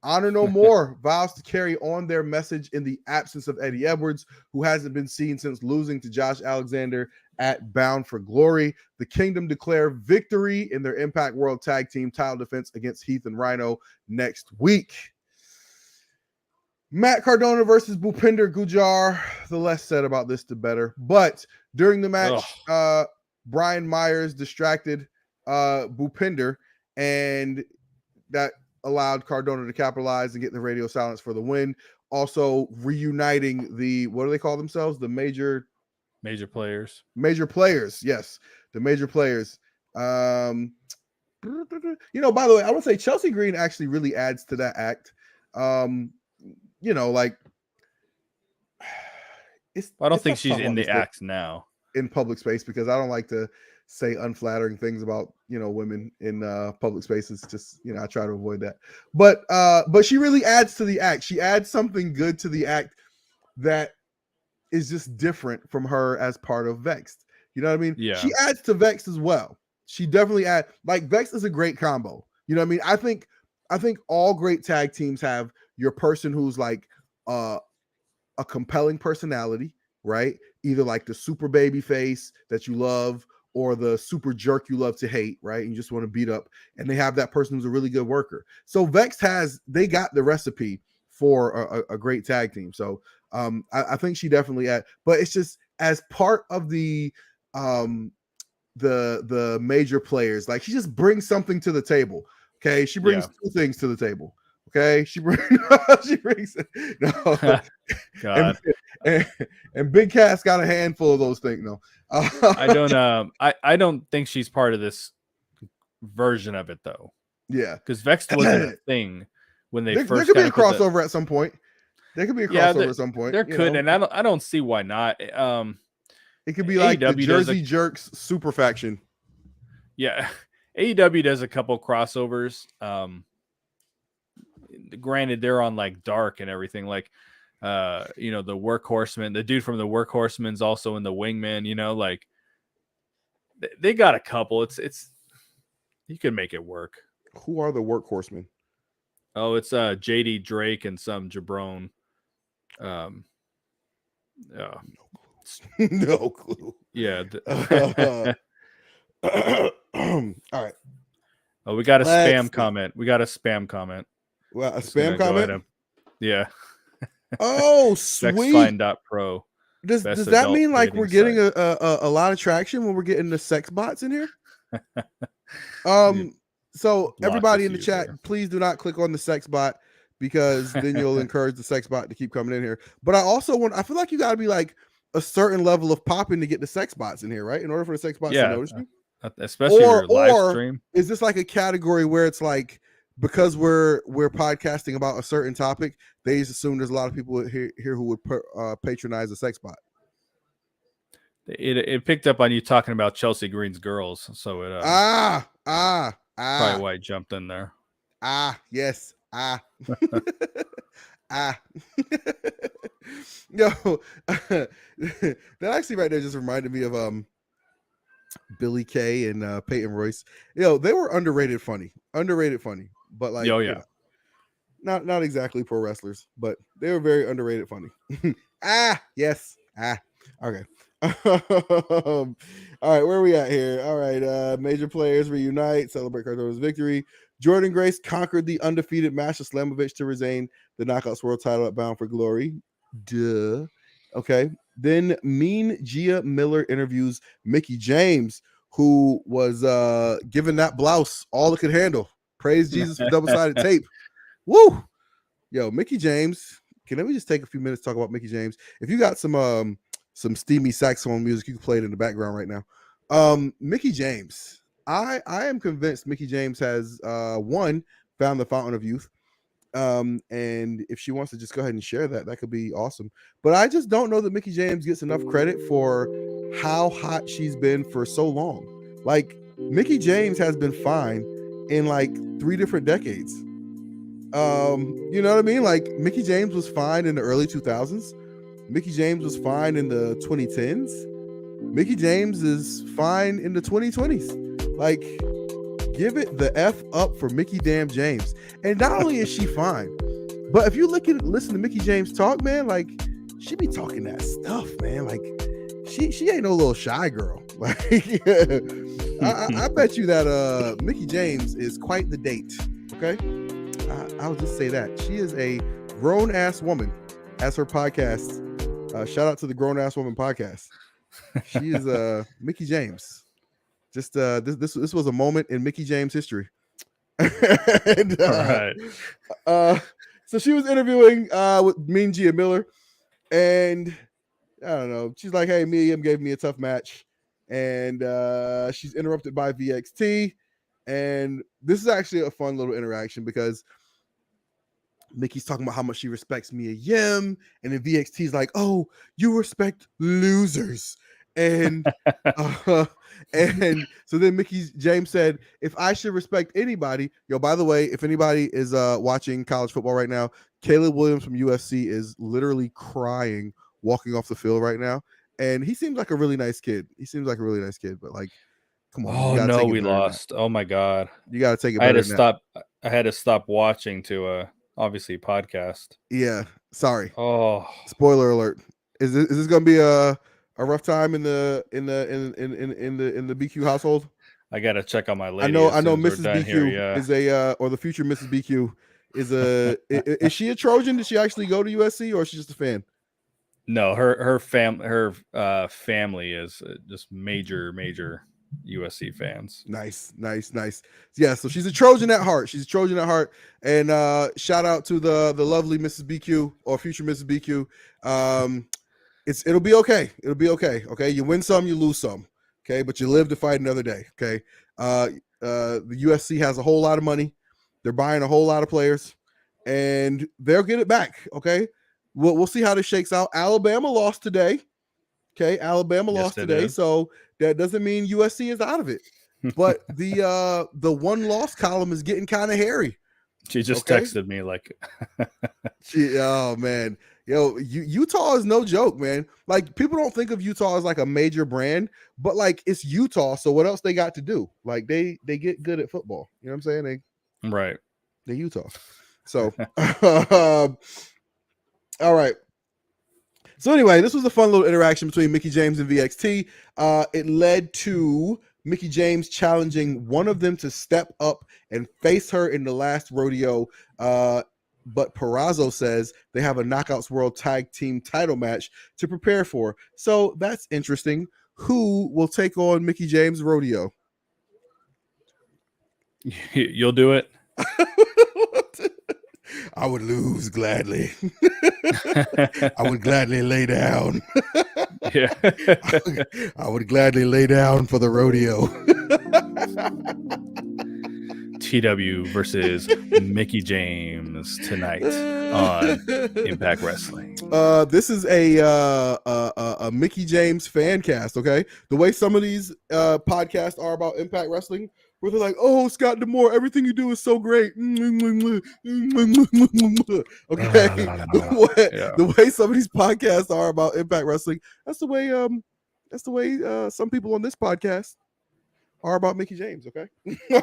Honor No More vows to carry on their message in the absence of Eddie Edwards, who hasn't been seen since losing to Josh Alexander at Bound for Glory. The Kingdom declare victory in their Impact World Tag Team title defense against Heath and Rhino next week. Matt Cardona versus Bhupinder Gujjar. The less said about this, the better. But during the match, Brian Myers distracted Bhupinder, and that allowed Cardona to capitalize and get the radio silence for the win. Also reuniting the, what do they call themselves? The major players. Major players, yes. The major players. By the way, I would say Chelsea Green actually really adds to that act. I don't think she's in the act now. In public space, because I don't like to say unflattering things about women in public spaces. Just I try to avoid that. But she really adds to the act. She adds something good to the act that is just different from her as part of Vexed. You know what I mean? Yeah. She adds to Vexed as well. She definitely adds. Like, Vexed is a great combo. You know what I mean? I think all great tag teams have your person who's like a compelling personality, right? Either like the super baby face that you love, or the super jerk you love to hate, right? And you just want to beat up. And they have that person who's a really good worker. So Vexed they got the recipe for a great tag team. So I think she definitely but it's just as part of the major players, like, she just brings something to the table. Okay. She brings 2 things to the table. Okay. She brings no. God. And Big Cass got a handful of those things. No. I don't think she's part of this version of it though. Yeah. Because Vexed wasn't a thing when they first. There could be a crossover at some point. There could be a crossover at some point. There could, and I don't see why not. It could be like the Jersey Jerks super faction. Yeah. AEW does a couple crossovers. Granted, they're on like Dark and everything. Like, the Workhorseman, the dude from the Workhorseman's also in the Wingman. Like, they got a couple. It's you can make it work. Who are the Workhorsemen? Oh, it's JD Drake and some jabron. No clue. Yeah. All right. Oh, we got a spam comment. Well, a Just gonna spam go ahead comment. Yeah. Oh, sweet. Sexfind.pro. Does Best that adult mean like dating we're getting site. a lot of traction when we're getting the sex bots in here? The So block everybody this in the chat, user. please do not click on the sex bot because then you'll encourage the sex bot to keep coming in here. But I feel like you got to be like a certain level of popping to get the sex bots in here, right? In order for the sex bots to notice you. Especially if you're live stream. Is this like a category where it's like because we're podcasting about a certain topic, they just assume there's a lot of people here who would patronize a sex bot? It picked up on you talking about Chelsea Green's girls, so it probably why it jumped in there. Yes. Yo, that actually right there just reminded me of Billy Kay and Peyton Royce. They were underrated funny, but like, not exactly pro wrestlers, but they were very underrated funny. Yes. Okay. All right, where are we at here? All right, major players reunite, celebrate Cardona's victory. Jordan Grace conquered the undefeated Masha Slamovich to retain the Knockouts World title at Bound for Glory. Duh. Okay. Then Mean Gia Miller interviews Mickie James, who was given that blouse all it could handle. Praise Jesus for double-sided tape. Woo! Yo, Mickie James. Let me just take a few minutes to talk about Mickie James. If you got some steamy saxophone music, you can play it in the background right now. Mickie James. I am convinced Mickie James has found the fountain of youth. And if she wants to just go ahead and share that could be awesome. But I just don't know that Mickie James gets enough credit for how hot she's been for so long. Like, Mickie James has been fine in like 3 different decades. You know what I mean? Like, Mickie James was fine in the early 2000s. Mickie James was fine in the 2010s. Mickie James is fine in the 2020s. Like, give it the F up for Mickie damn James. And not only is she fine, but if you listen to Mickie James talk, man, like, she be talking that stuff, man. Like, she ain't no little shy girl. Like, I bet you that Mickie James is quite the date. Okay, I'll just say that she is a grown ass woman, as her podcast. Shout out to the Grown Ass Woman podcast. She is Mickie James. Just this was a moment in Mickie James history. And, all right. So she was interviewing with Mean Gia Miller, and I don't know. She's like, "Hey, Miriam gave me a tough match," and she's interrupted by VXT, and this is actually a fun little interaction because Mickey's talking about how much she respects Mia Yim, and then VXT's like, "Oh, you respect losers," and and so then Mickie James said, "If I should respect anybody, by the way, if anybody is watching college football right now, Caleb Williams from USC is literally crying walking off the field right now, and he seems like a really nice kid. But like, come on, oh no, we lost. Oh my god, you got to take it. I had to stop watching to obviously podcast. Yeah, sorry. Oh, spoiler alert. Is this gonna be a rough time in the BQ household? I gotta check on my lady. I know Mrs. BQ is or the future Mrs. BQ is is she a Trojan? Did she actually go to USC, or is she just a fan? No, her family is just major USC fans. Nice. Yeah, so she's a Trojan at heart. And shout out to the lovely Mrs. BQ or future Mrs. BQ. It'll be okay. Okay, you win some, you lose some. Okay, but you live to fight another day. Okay, the USC has a whole lot of money. They're buying a whole lot of players, and they'll get it back. Okay, we'll see how this shakes out. Alabama lost today. Okay, Alabama lost today, so that doesn't mean USC is out of it. But the one loss column is getting kind of hairy. She just texted me like, oh man, Utah is no joke, man. Like, people don't think of Utah as like a major brand, but like, it's Utah. So what else they got to do? Like, they get good at football. You know what I'm saying? They Utah. So, all right. So anyway, this was a fun little interaction between Mickie James and VXT. It led to Mickie James challenging one of them to step up and face her in the last rodeo. But Purrazzo says they have a Knockouts World Tag Team title match to prepare for. So that's interesting. Who will take on Mickie James Rodeo? You'll do it. I would lose gladly. I would gladly lay down. Yeah. I would gladly lay down for the rodeo. TW versus Mickie James tonight on Impact Wrestling. This is a Mickie James fan cast. Okay, the way some of these podcasts are about Impact Wrestling, where they're like, "Oh, Scott D'Amore, everything you do is so great." Okay, the way some of these podcasts are about Impact Wrestling, that's the way some people on this podcast are about Mickie James. Okay,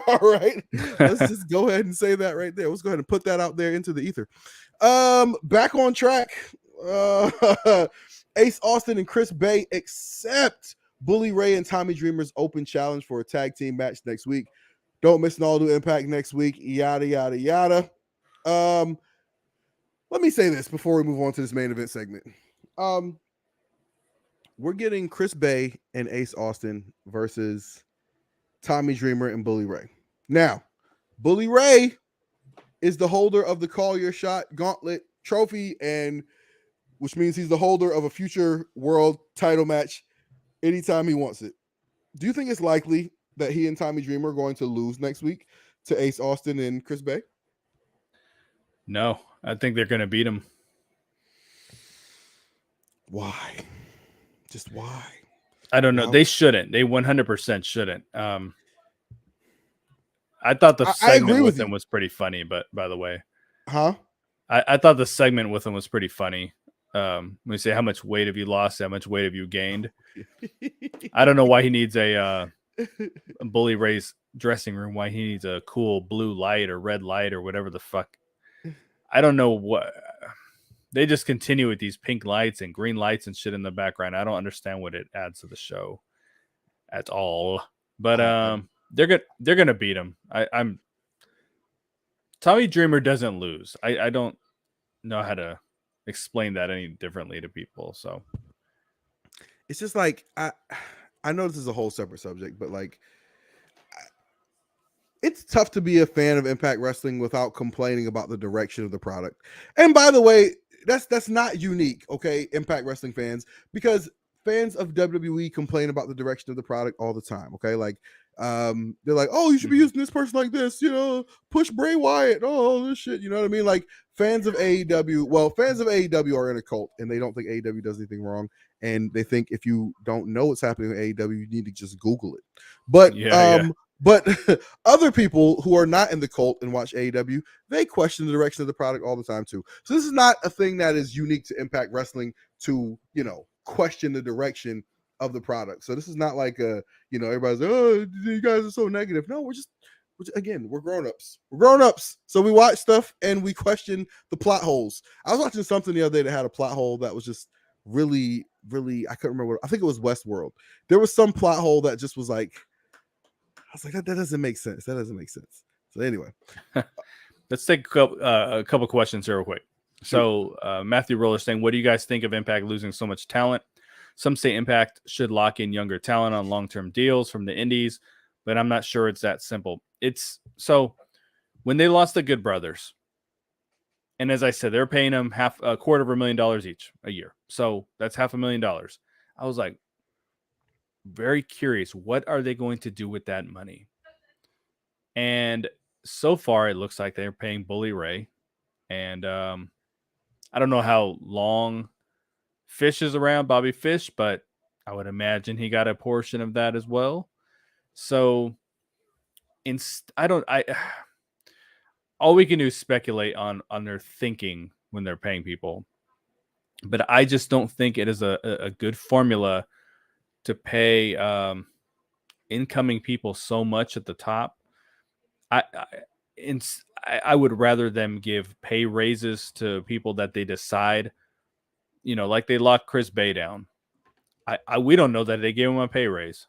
all right, let's just go ahead and say that right there. Let's go ahead and put that out there into the ether. Back on track. Ace Austin and Chris Bay accept Bully Ray and Tommy Dreamer's open challenge for a tag team match next week. Don't miss an All New Impact next week. Yada yada yada. Let me say this before we move on to this main event segment. We're getting Chris Bay and Ace Austin versus Tommy Dreamer and Bully Ray. Now, Bully Ray is the holder of the Call Your Shot Gauntlet trophy, and which means he's the holder of a future world title match anytime he wants it. Do you think it's likely that he and Tommy Dreamer are going to lose next week to Ace Austin and Chris Bay? No, I think they're going to beat him. Why? Just why? I don't know. They shouldn't. They 100% shouldn't. I thought the segment with him was pretty funny, but by the way. Huh? I thought the segment with him was pretty funny. When you say how much weight have you lost, how much weight have you gained? I don't know why he needs a Bully Ray's dressing room, why he needs a cool blue light or red light or whatever the fuck. I don't know what. They just continue with these pink lights and green lights and shit in the background. I don't understand what it adds to the show at all. But they're gonna beat him. I'm Tommy Dreamer doesn't lose. I don't know how to explain that any differently to people. So it's just like I know this is a whole separate subject, but like it's tough to be a fan of Impact Wrestling without complaining about the direction of the product. And by the way, that's not unique, okay, Impact Wrestling fans, because fans of WWE complain about the direction of the product all the time, okay? Like they're like, "Oh, you should be using this person like this, you know, push Bray Wyatt, oh, this shit," you know what I mean? Like fans of AEW are in a cult and they don't think AEW does anything wrong, and they think if you don't know what's happening with AEW, you need to just Google it. But But other people who are not in the cult and watch AEW, they question the direction of the product all the time too. So this is not a thing that is unique to Impact Wrestling to, you know, question the direction of the product. So this is not like everybody's like, "Oh, you guys are so negative." No, we're grown-ups. We're grown-ups. So we watch stuff and we question the plot holes. I was watching something the other day that had a plot hole that was just really, really, I couldn't remember I think it was Westworld. There was some plot hole that just was like, I was like, that doesn't make sense. That doesn't make sense. So anyway, let's take a couple questions here real quick. So Matthew Roller saying, what do you guys think of Impact losing so much talent? Some say Impact should lock in younger talent on long-term deals from the indies, but I'm not sure it's that simple. It's so when they lost the Good Brothers, and as I said, they're paying them $250,000 each a year. So that's $500,000. I was like, very curious, what are they going to do with that money? And so far it looks like they're paying Bully Ray, and I don't know how long Fish is around, Bobby Fish, but I would imagine he got a portion of that as well. So all we can do is speculate on their thinking when they're paying people, but I just don't think it is a good formula to pay incoming people so much at the top. I would rather them give pay raises to people that they decide, you know, like they locked Chris Bay down. We don't know that they gave him a pay raise.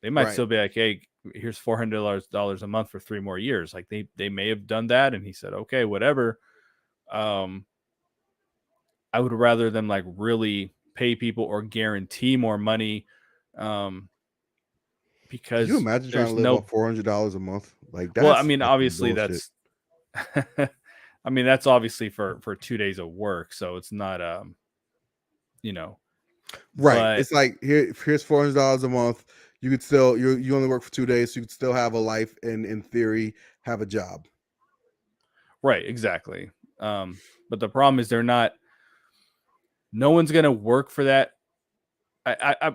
They might Right. still be like, hey, here's $400 a month for 3 more years. Like they may have done that, and he said, okay, whatever. I would rather them like really pay people or guarantee more money, Can you because imagine trying to there's live no. off $400 a month? Like Well, I that's mean, fucking obviously bullshit. that's. I mean, that's obviously for 2 days of work, so it's not you know, Right. but It's like here's $400 a month. You could still you only work for 2 days, so you could still have a life and in theory have a job. right, exactly. But the problem is they're not. No one's gonna work for that.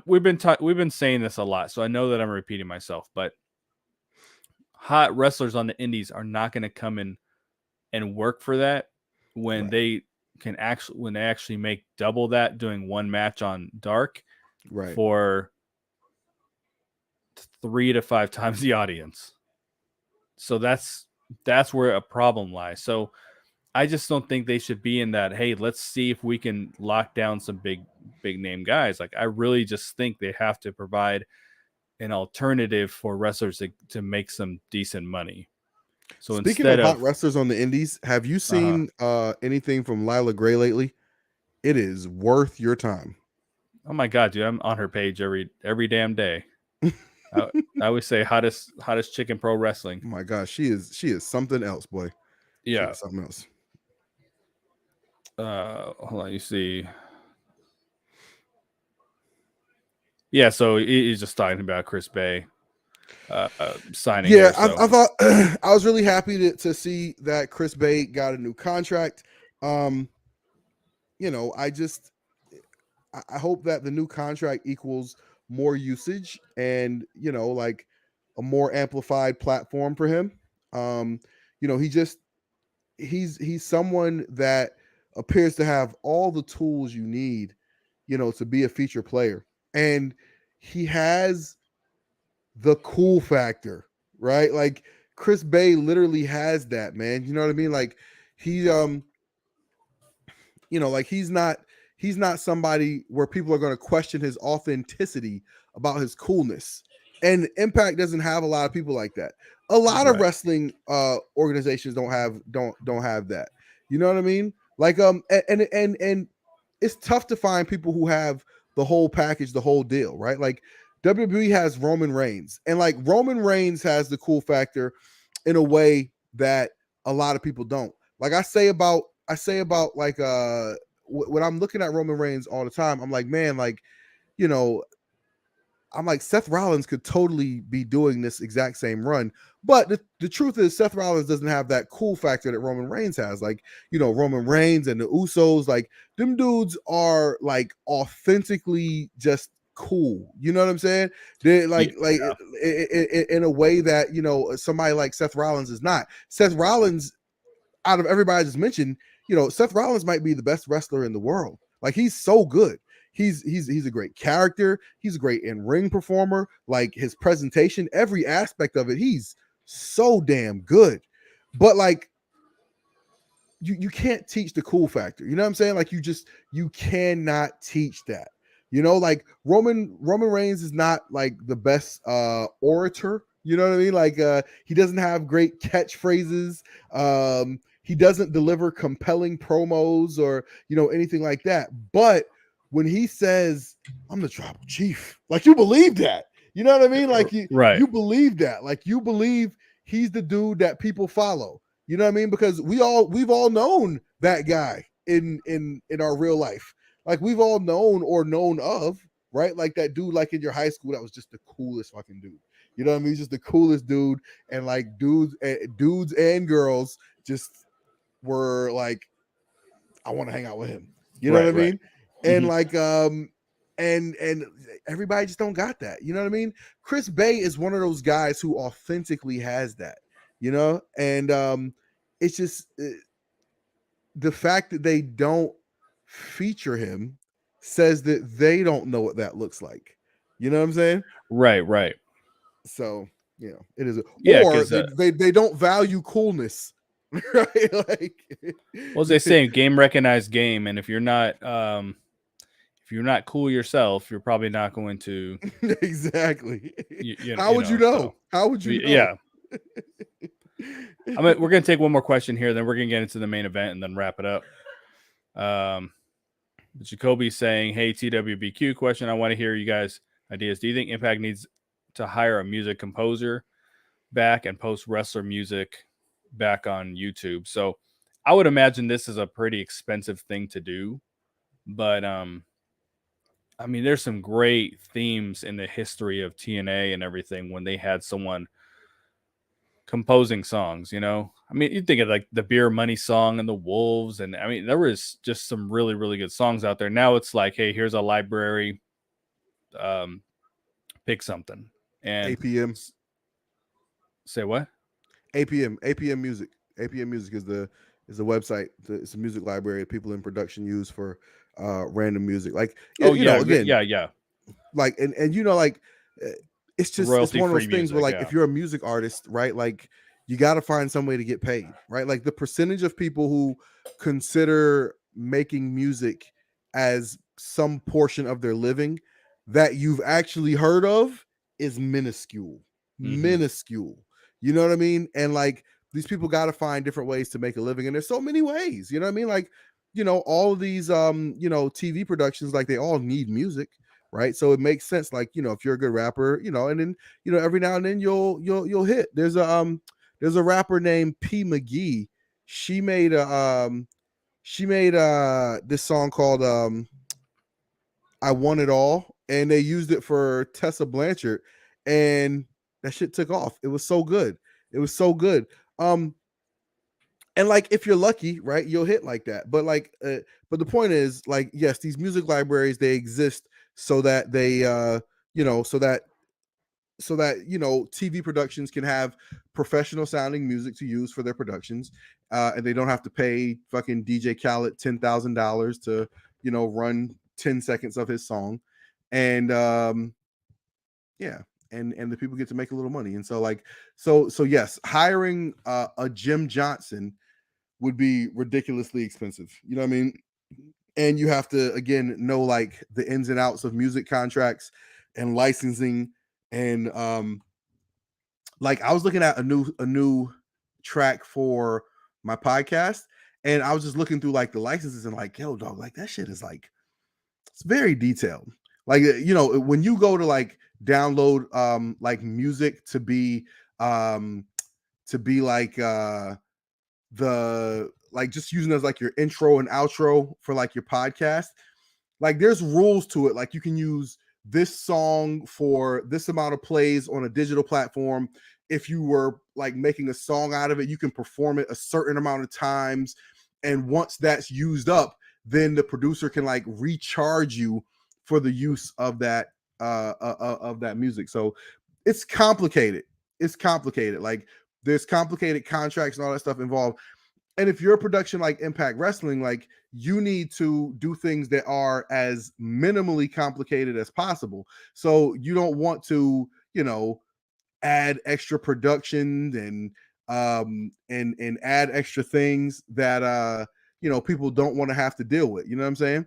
We've been saying this a lot, so I know that I'm repeating myself, but hot wrestlers on the indies are not going to come in and work for that when Right. they actually make double that doing one match on Dark Right. for 3 to 5 times the audience. So that's where a problem lies. So I just don't think they should be in that, hey, let's see if we can lock down some big name guys. Like I really just think they have to provide an alternative for wrestlers to make some decent money. So Speaking instead of hot of wrestlers on the indies, have you uh seen anything from Lila Gray lately? It is worth your time. oh my god, dude, I'm on her page every damn day. I, I always say hottest chick in pro wrestling. Oh my gosh, she is something else, boy. She Yeah. is something else. Hold on, you see. Yeah, so he's just talking about Chris Bay signing Yeah, here. So I thought I was really happy to see that Chris Bay got a new contract. You know, I hope that the new contract equals more usage and like a more amplified platform for him. You know, he's someone that appears to have all the tools you need, to be a feature player. And he has the cool factor, right? Like Chris Bay literally has that, man. You know what I mean? Like he like he's not somebody where people are going to question his authenticity about his coolness. And Impact doesn't have a lot of people like that. A lot of right, wrestling organizations don't have that. You know what I mean? Like and it's tough to find people who have the whole package, the whole deal, right? Like WWE has Roman Reigns, and like Roman Reigns has the cool factor in a way that a lot of people don't. Like I say about like when I'm looking at Roman Reigns all the time, I'm like, man, like, I'm like, Seth Rollins could totally be doing this exact same run. But the truth is, Seth Rollins doesn't have that cool factor that Roman Reigns has. Like, Roman Reigns and the Usos, like, them dudes are like authentically just cool. You know what I'm saying? They're like, in a way that, somebody like Seth Rollins is not. Seth Rollins, out of everybody I just mentioned, Seth Rollins might be the best wrestler in the world. Like he's so good. He's a great character. He's a great in-ring performer. Like his presentation, every aspect of it, he's so damn good. But like you can't teach the cool factor. You know what I'm saying? Like you cannot teach that. Like Roman Reigns is not like the best orator. You know what I mean? Like he doesn't have great catchphrases. He doesn't deliver compelling promos or anything like that. But when he says, "I'm the tribal chief," like you believe that. You know what I mean? Like you believe that. Like you believe he's the dude that people follow. You know what I mean? Because we've all known that guy in our real life. Like we've all known or known of, right? Like that dude, like in your high school, that was just the coolest fucking dude. You know what I mean? He's just the coolest dude, and like dudes and girls just were like, I want to hang out with him. You know what I mean? And like and everybody just don't got that. You know what I mean? Chris Bay is one of those guys who authentically has that. And it's just the fact that they don't feature him says that they don't know what that looks like. You know what I'm saying? Right. So, it is. Yeah, Or because they don't value coolness. Right? Like, what was they saying? Game recognized game, and if you're not if you're not cool yourself, you're probably not going to exactly. How would you know? How would you know? Yeah. I mean, we're gonna take one more question here, then we're gonna get into the main event and then wrap it up. Jacoby's saying, "Hey, TWBQ question. I want to hear you guys' ideas. Do you think Impact needs to hire a music composer back and post wrestler music back on YouTube?" So I would imagine this is a pretty expensive thing to do, but I mean, there's some great themes in the history of TNA and everything when they had someone composing songs, you know. I mean, you think of like the Beer Money song and the Wolves, and I mean, there was just some really, really good songs out there. Now it's like, hey, here's a library, pick something. And APM. Say what? APM Music. APM Music is the website. It's a music library that people in production use for random music. Like, yeah. Like, and you know, like, it's just it's one of those things where, like, if you're a music artist, right, like, you got to find some way to get paid, right? Like, the percentage of people who consider making music as some portion of their living that you've actually heard of is minuscule. Minuscule. You know what I mean? And like, these people got to find different ways to make a living, and there's so many ways. You know what I mean? Like, you know, all of these TV productions, like, they all need music, right? So it makes sense, like, you know, if you're a good rapper, you know, and then, you know, every now and then you'll hit. There's a rapper named P McGee. She made this song called I Want It All, and they used it for Tessa Blanchard, and that shit took off. It was so good. It was so good. And like, if you're lucky, right, you'll hit like that. But like, but the point is, like, yes, these music libraries, they exist so that they, so that TV productions can have professional sounding music to use for their productions, and they don't have to pay fucking DJ Khaled $10,000 to, you know, run 10 seconds of his song, and yeah. And the people get to make a little money. And so, like, so yes, hiring a Jim Johnson would be ridiculously expensive. You know what I mean? And you have to, again, know like the ins and outs of music contracts and licensing. And like, I was looking at a new track for my podcast, and I was just looking through like the licenses and like, yo, dog, like, that shit is like, it's very detailed. Like, you know, when you go to like download like music to be like the, like, just using as like your intro and outro for like your podcast, like, there's rules to it. Like, you can use this song for this amount of plays on a digital platform. If you were like making a song out of it, you can perform it a certain amount of times, and once that's used up, then the producer can like recharge you for the use of that music. So it's complicated. It's complicated. Like, there's complicated contracts and all that stuff involved. And if you're a production like Impact Wrestling, like, you need to do things that are as minimally complicated as possible. So you don't want to, you know, add extra production and add extra things that you know, people don't want to have to deal with. You know what I'm saying?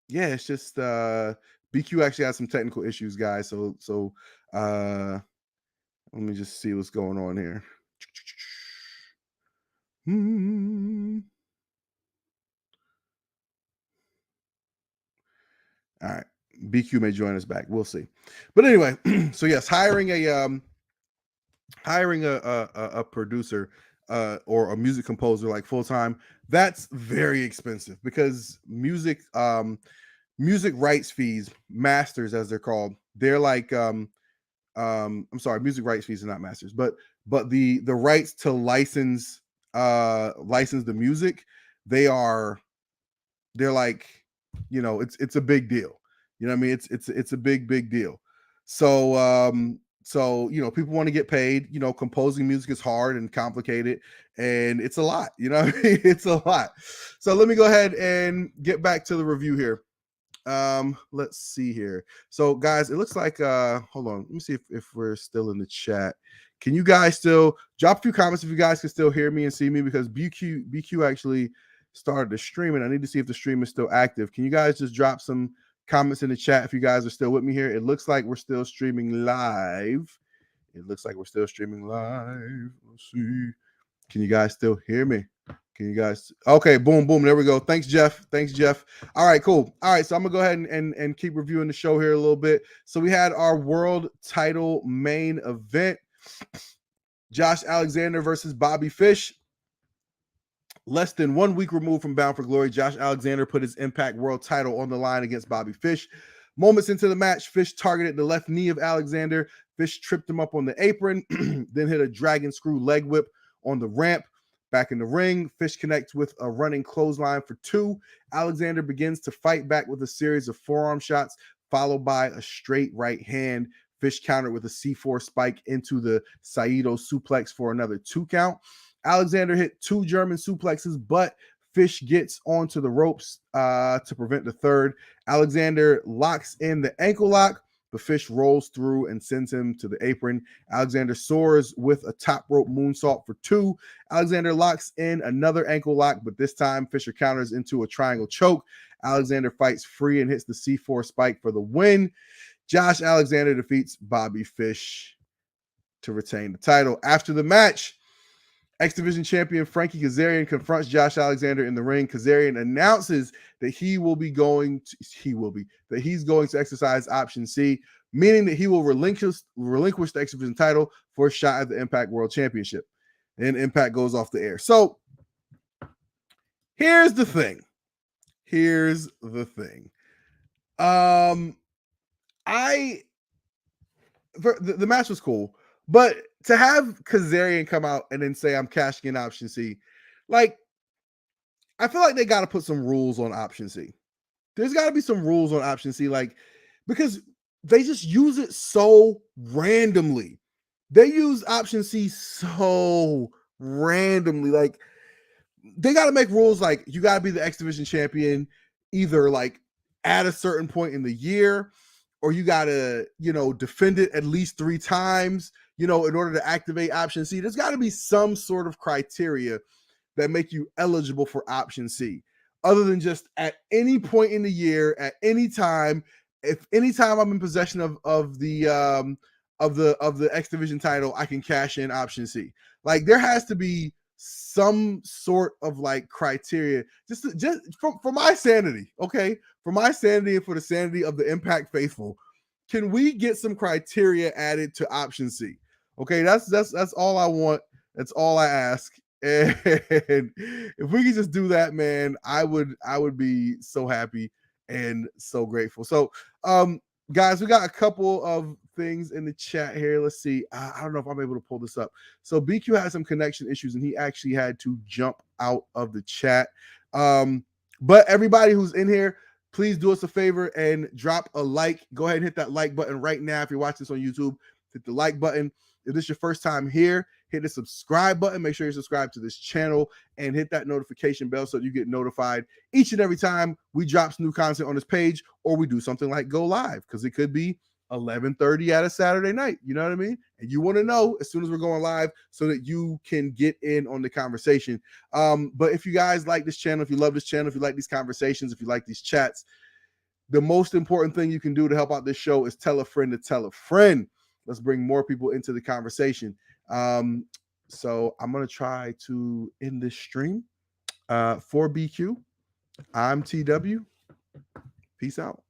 Yeah, it's just BQ actually has some technical issues, guys. So let me just see what's going on here. All right, BQ may join us back. We'll see. But anyway, so yes, hiring a producer or a music composer like full time, that's very expensive, because music rights fees, masters as they're called, they're like I'm sorry, music rights fees are not masters, but the rights to license the music, they're like, you know, it's a big deal. You know what I mean? It's a big deal. So so, you know, people want to get paid. You know, composing music is hard and complicated, and it's a lot. You know what I mean? It's a lot. So let me go ahead and get back to the review here. Let's see here. So guys, it looks like hold on, let me see if we're still in the chat. Can you guys still drop a few comments if you guys can still hear me and see me? Because BQ actually started the stream, and I need to see if the stream is still active. Can you guys just drop some comments in the chat if you guys are still with me here? It looks like we're still streaming live. Let's see. Can you guys still hear me? Can you guys? Okay, boom, boom. There we go. Thanks, Jeff. All right, cool. All right, so I'm gonna go ahead and keep reviewing the show here a little bit. So we had our world title main event: Josh Alexander versus Bobby Fish. Less than 1 week removed from Bound for Glory, Josh Alexander put his Impact World title on the line against Bobby Fish. Moments into the match, Fish targeted the left knee of Alexander. Fish tripped him up on the apron, then hit a dragon screw leg whip on the ramp. Back in the ring, Fish connects with a running clothesline for 2. Alexander begins to fight back with a series of forearm shots, followed by a straight right hand. Fish countered with a C4 spike into the Saito suplex for another 2 count. Alexander hit 2 German suplexes, but Fish gets onto the ropes to prevent the third. Alexander locks in the ankle lock, but Fish rolls through and sends him to the apron. Alexander soars with a top rope moonsault for 2. Alexander locks in another ankle lock, but this time Fisher counters into a triangle choke. Alexander fights free and hits the C4 spike for the win. Josh Alexander defeats Bobby Fish to retain the title. After the match, X Division champion Frankie Kazarian confronts Josh Alexander in the ring. Kazarian announces that he's going to exercise option C, meaning that he will relinquish the X Division title for a shot at the Impact World Championship. And Impact goes off the air. So here's the thing. The match was cool, but to have Kazarian come out and then say I'm cashing in option C, like, I feel like they got to put some rules on option C. There's got to be some rules on option C, like, because they just use it so randomly. They use option C so randomly. Like, they got to make rules like you got to be the X Division champion either like at a certain point in the year, or you got to, defend it at least 3 times, in order to activate option C. There's got to be some sort of criteria that make you eligible for option C, other than just at any point in the year, at any time. If anytime I'm in possession of the X Division title, I can cash in option C. Like, there has to be some sort of like criteria just for my sanity, okay? For my sanity and for the sanity of the Impact faithful, can we get some criteria added to option C? Okay, that's all I want. That's all I ask. And if we could just do that, man, I would be so happy and so grateful. So, guys, we got a couple of things in the chat here. Let's see. I don't know if I'm able to pull this up. So BQ had some connection issues and he actually had to jump out of the chat. But everybody who's in here, please do us a favor and drop a like. Go ahead and hit that like button right now. If you're watching this on YouTube, hit the like button. If this is your first time here, hit the subscribe button. Make sure you subscribe to this channel and hit that notification bell so you get notified each and every time we drop some new content on this page, or we do something like go live, because it could be 11:30 at a Saturday night. You know what I mean? And you want to know as soon as we're going live so that you can get in on the conversation. But if you guys like this channel, if you love this channel, if you like these conversations, if you like these chats, the most important thing you can do to help out this show is tell a friend to tell a friend. Let's bring more people into the conversation. So I'm going to try to end this stream for BQ. I'm TW. Peace out.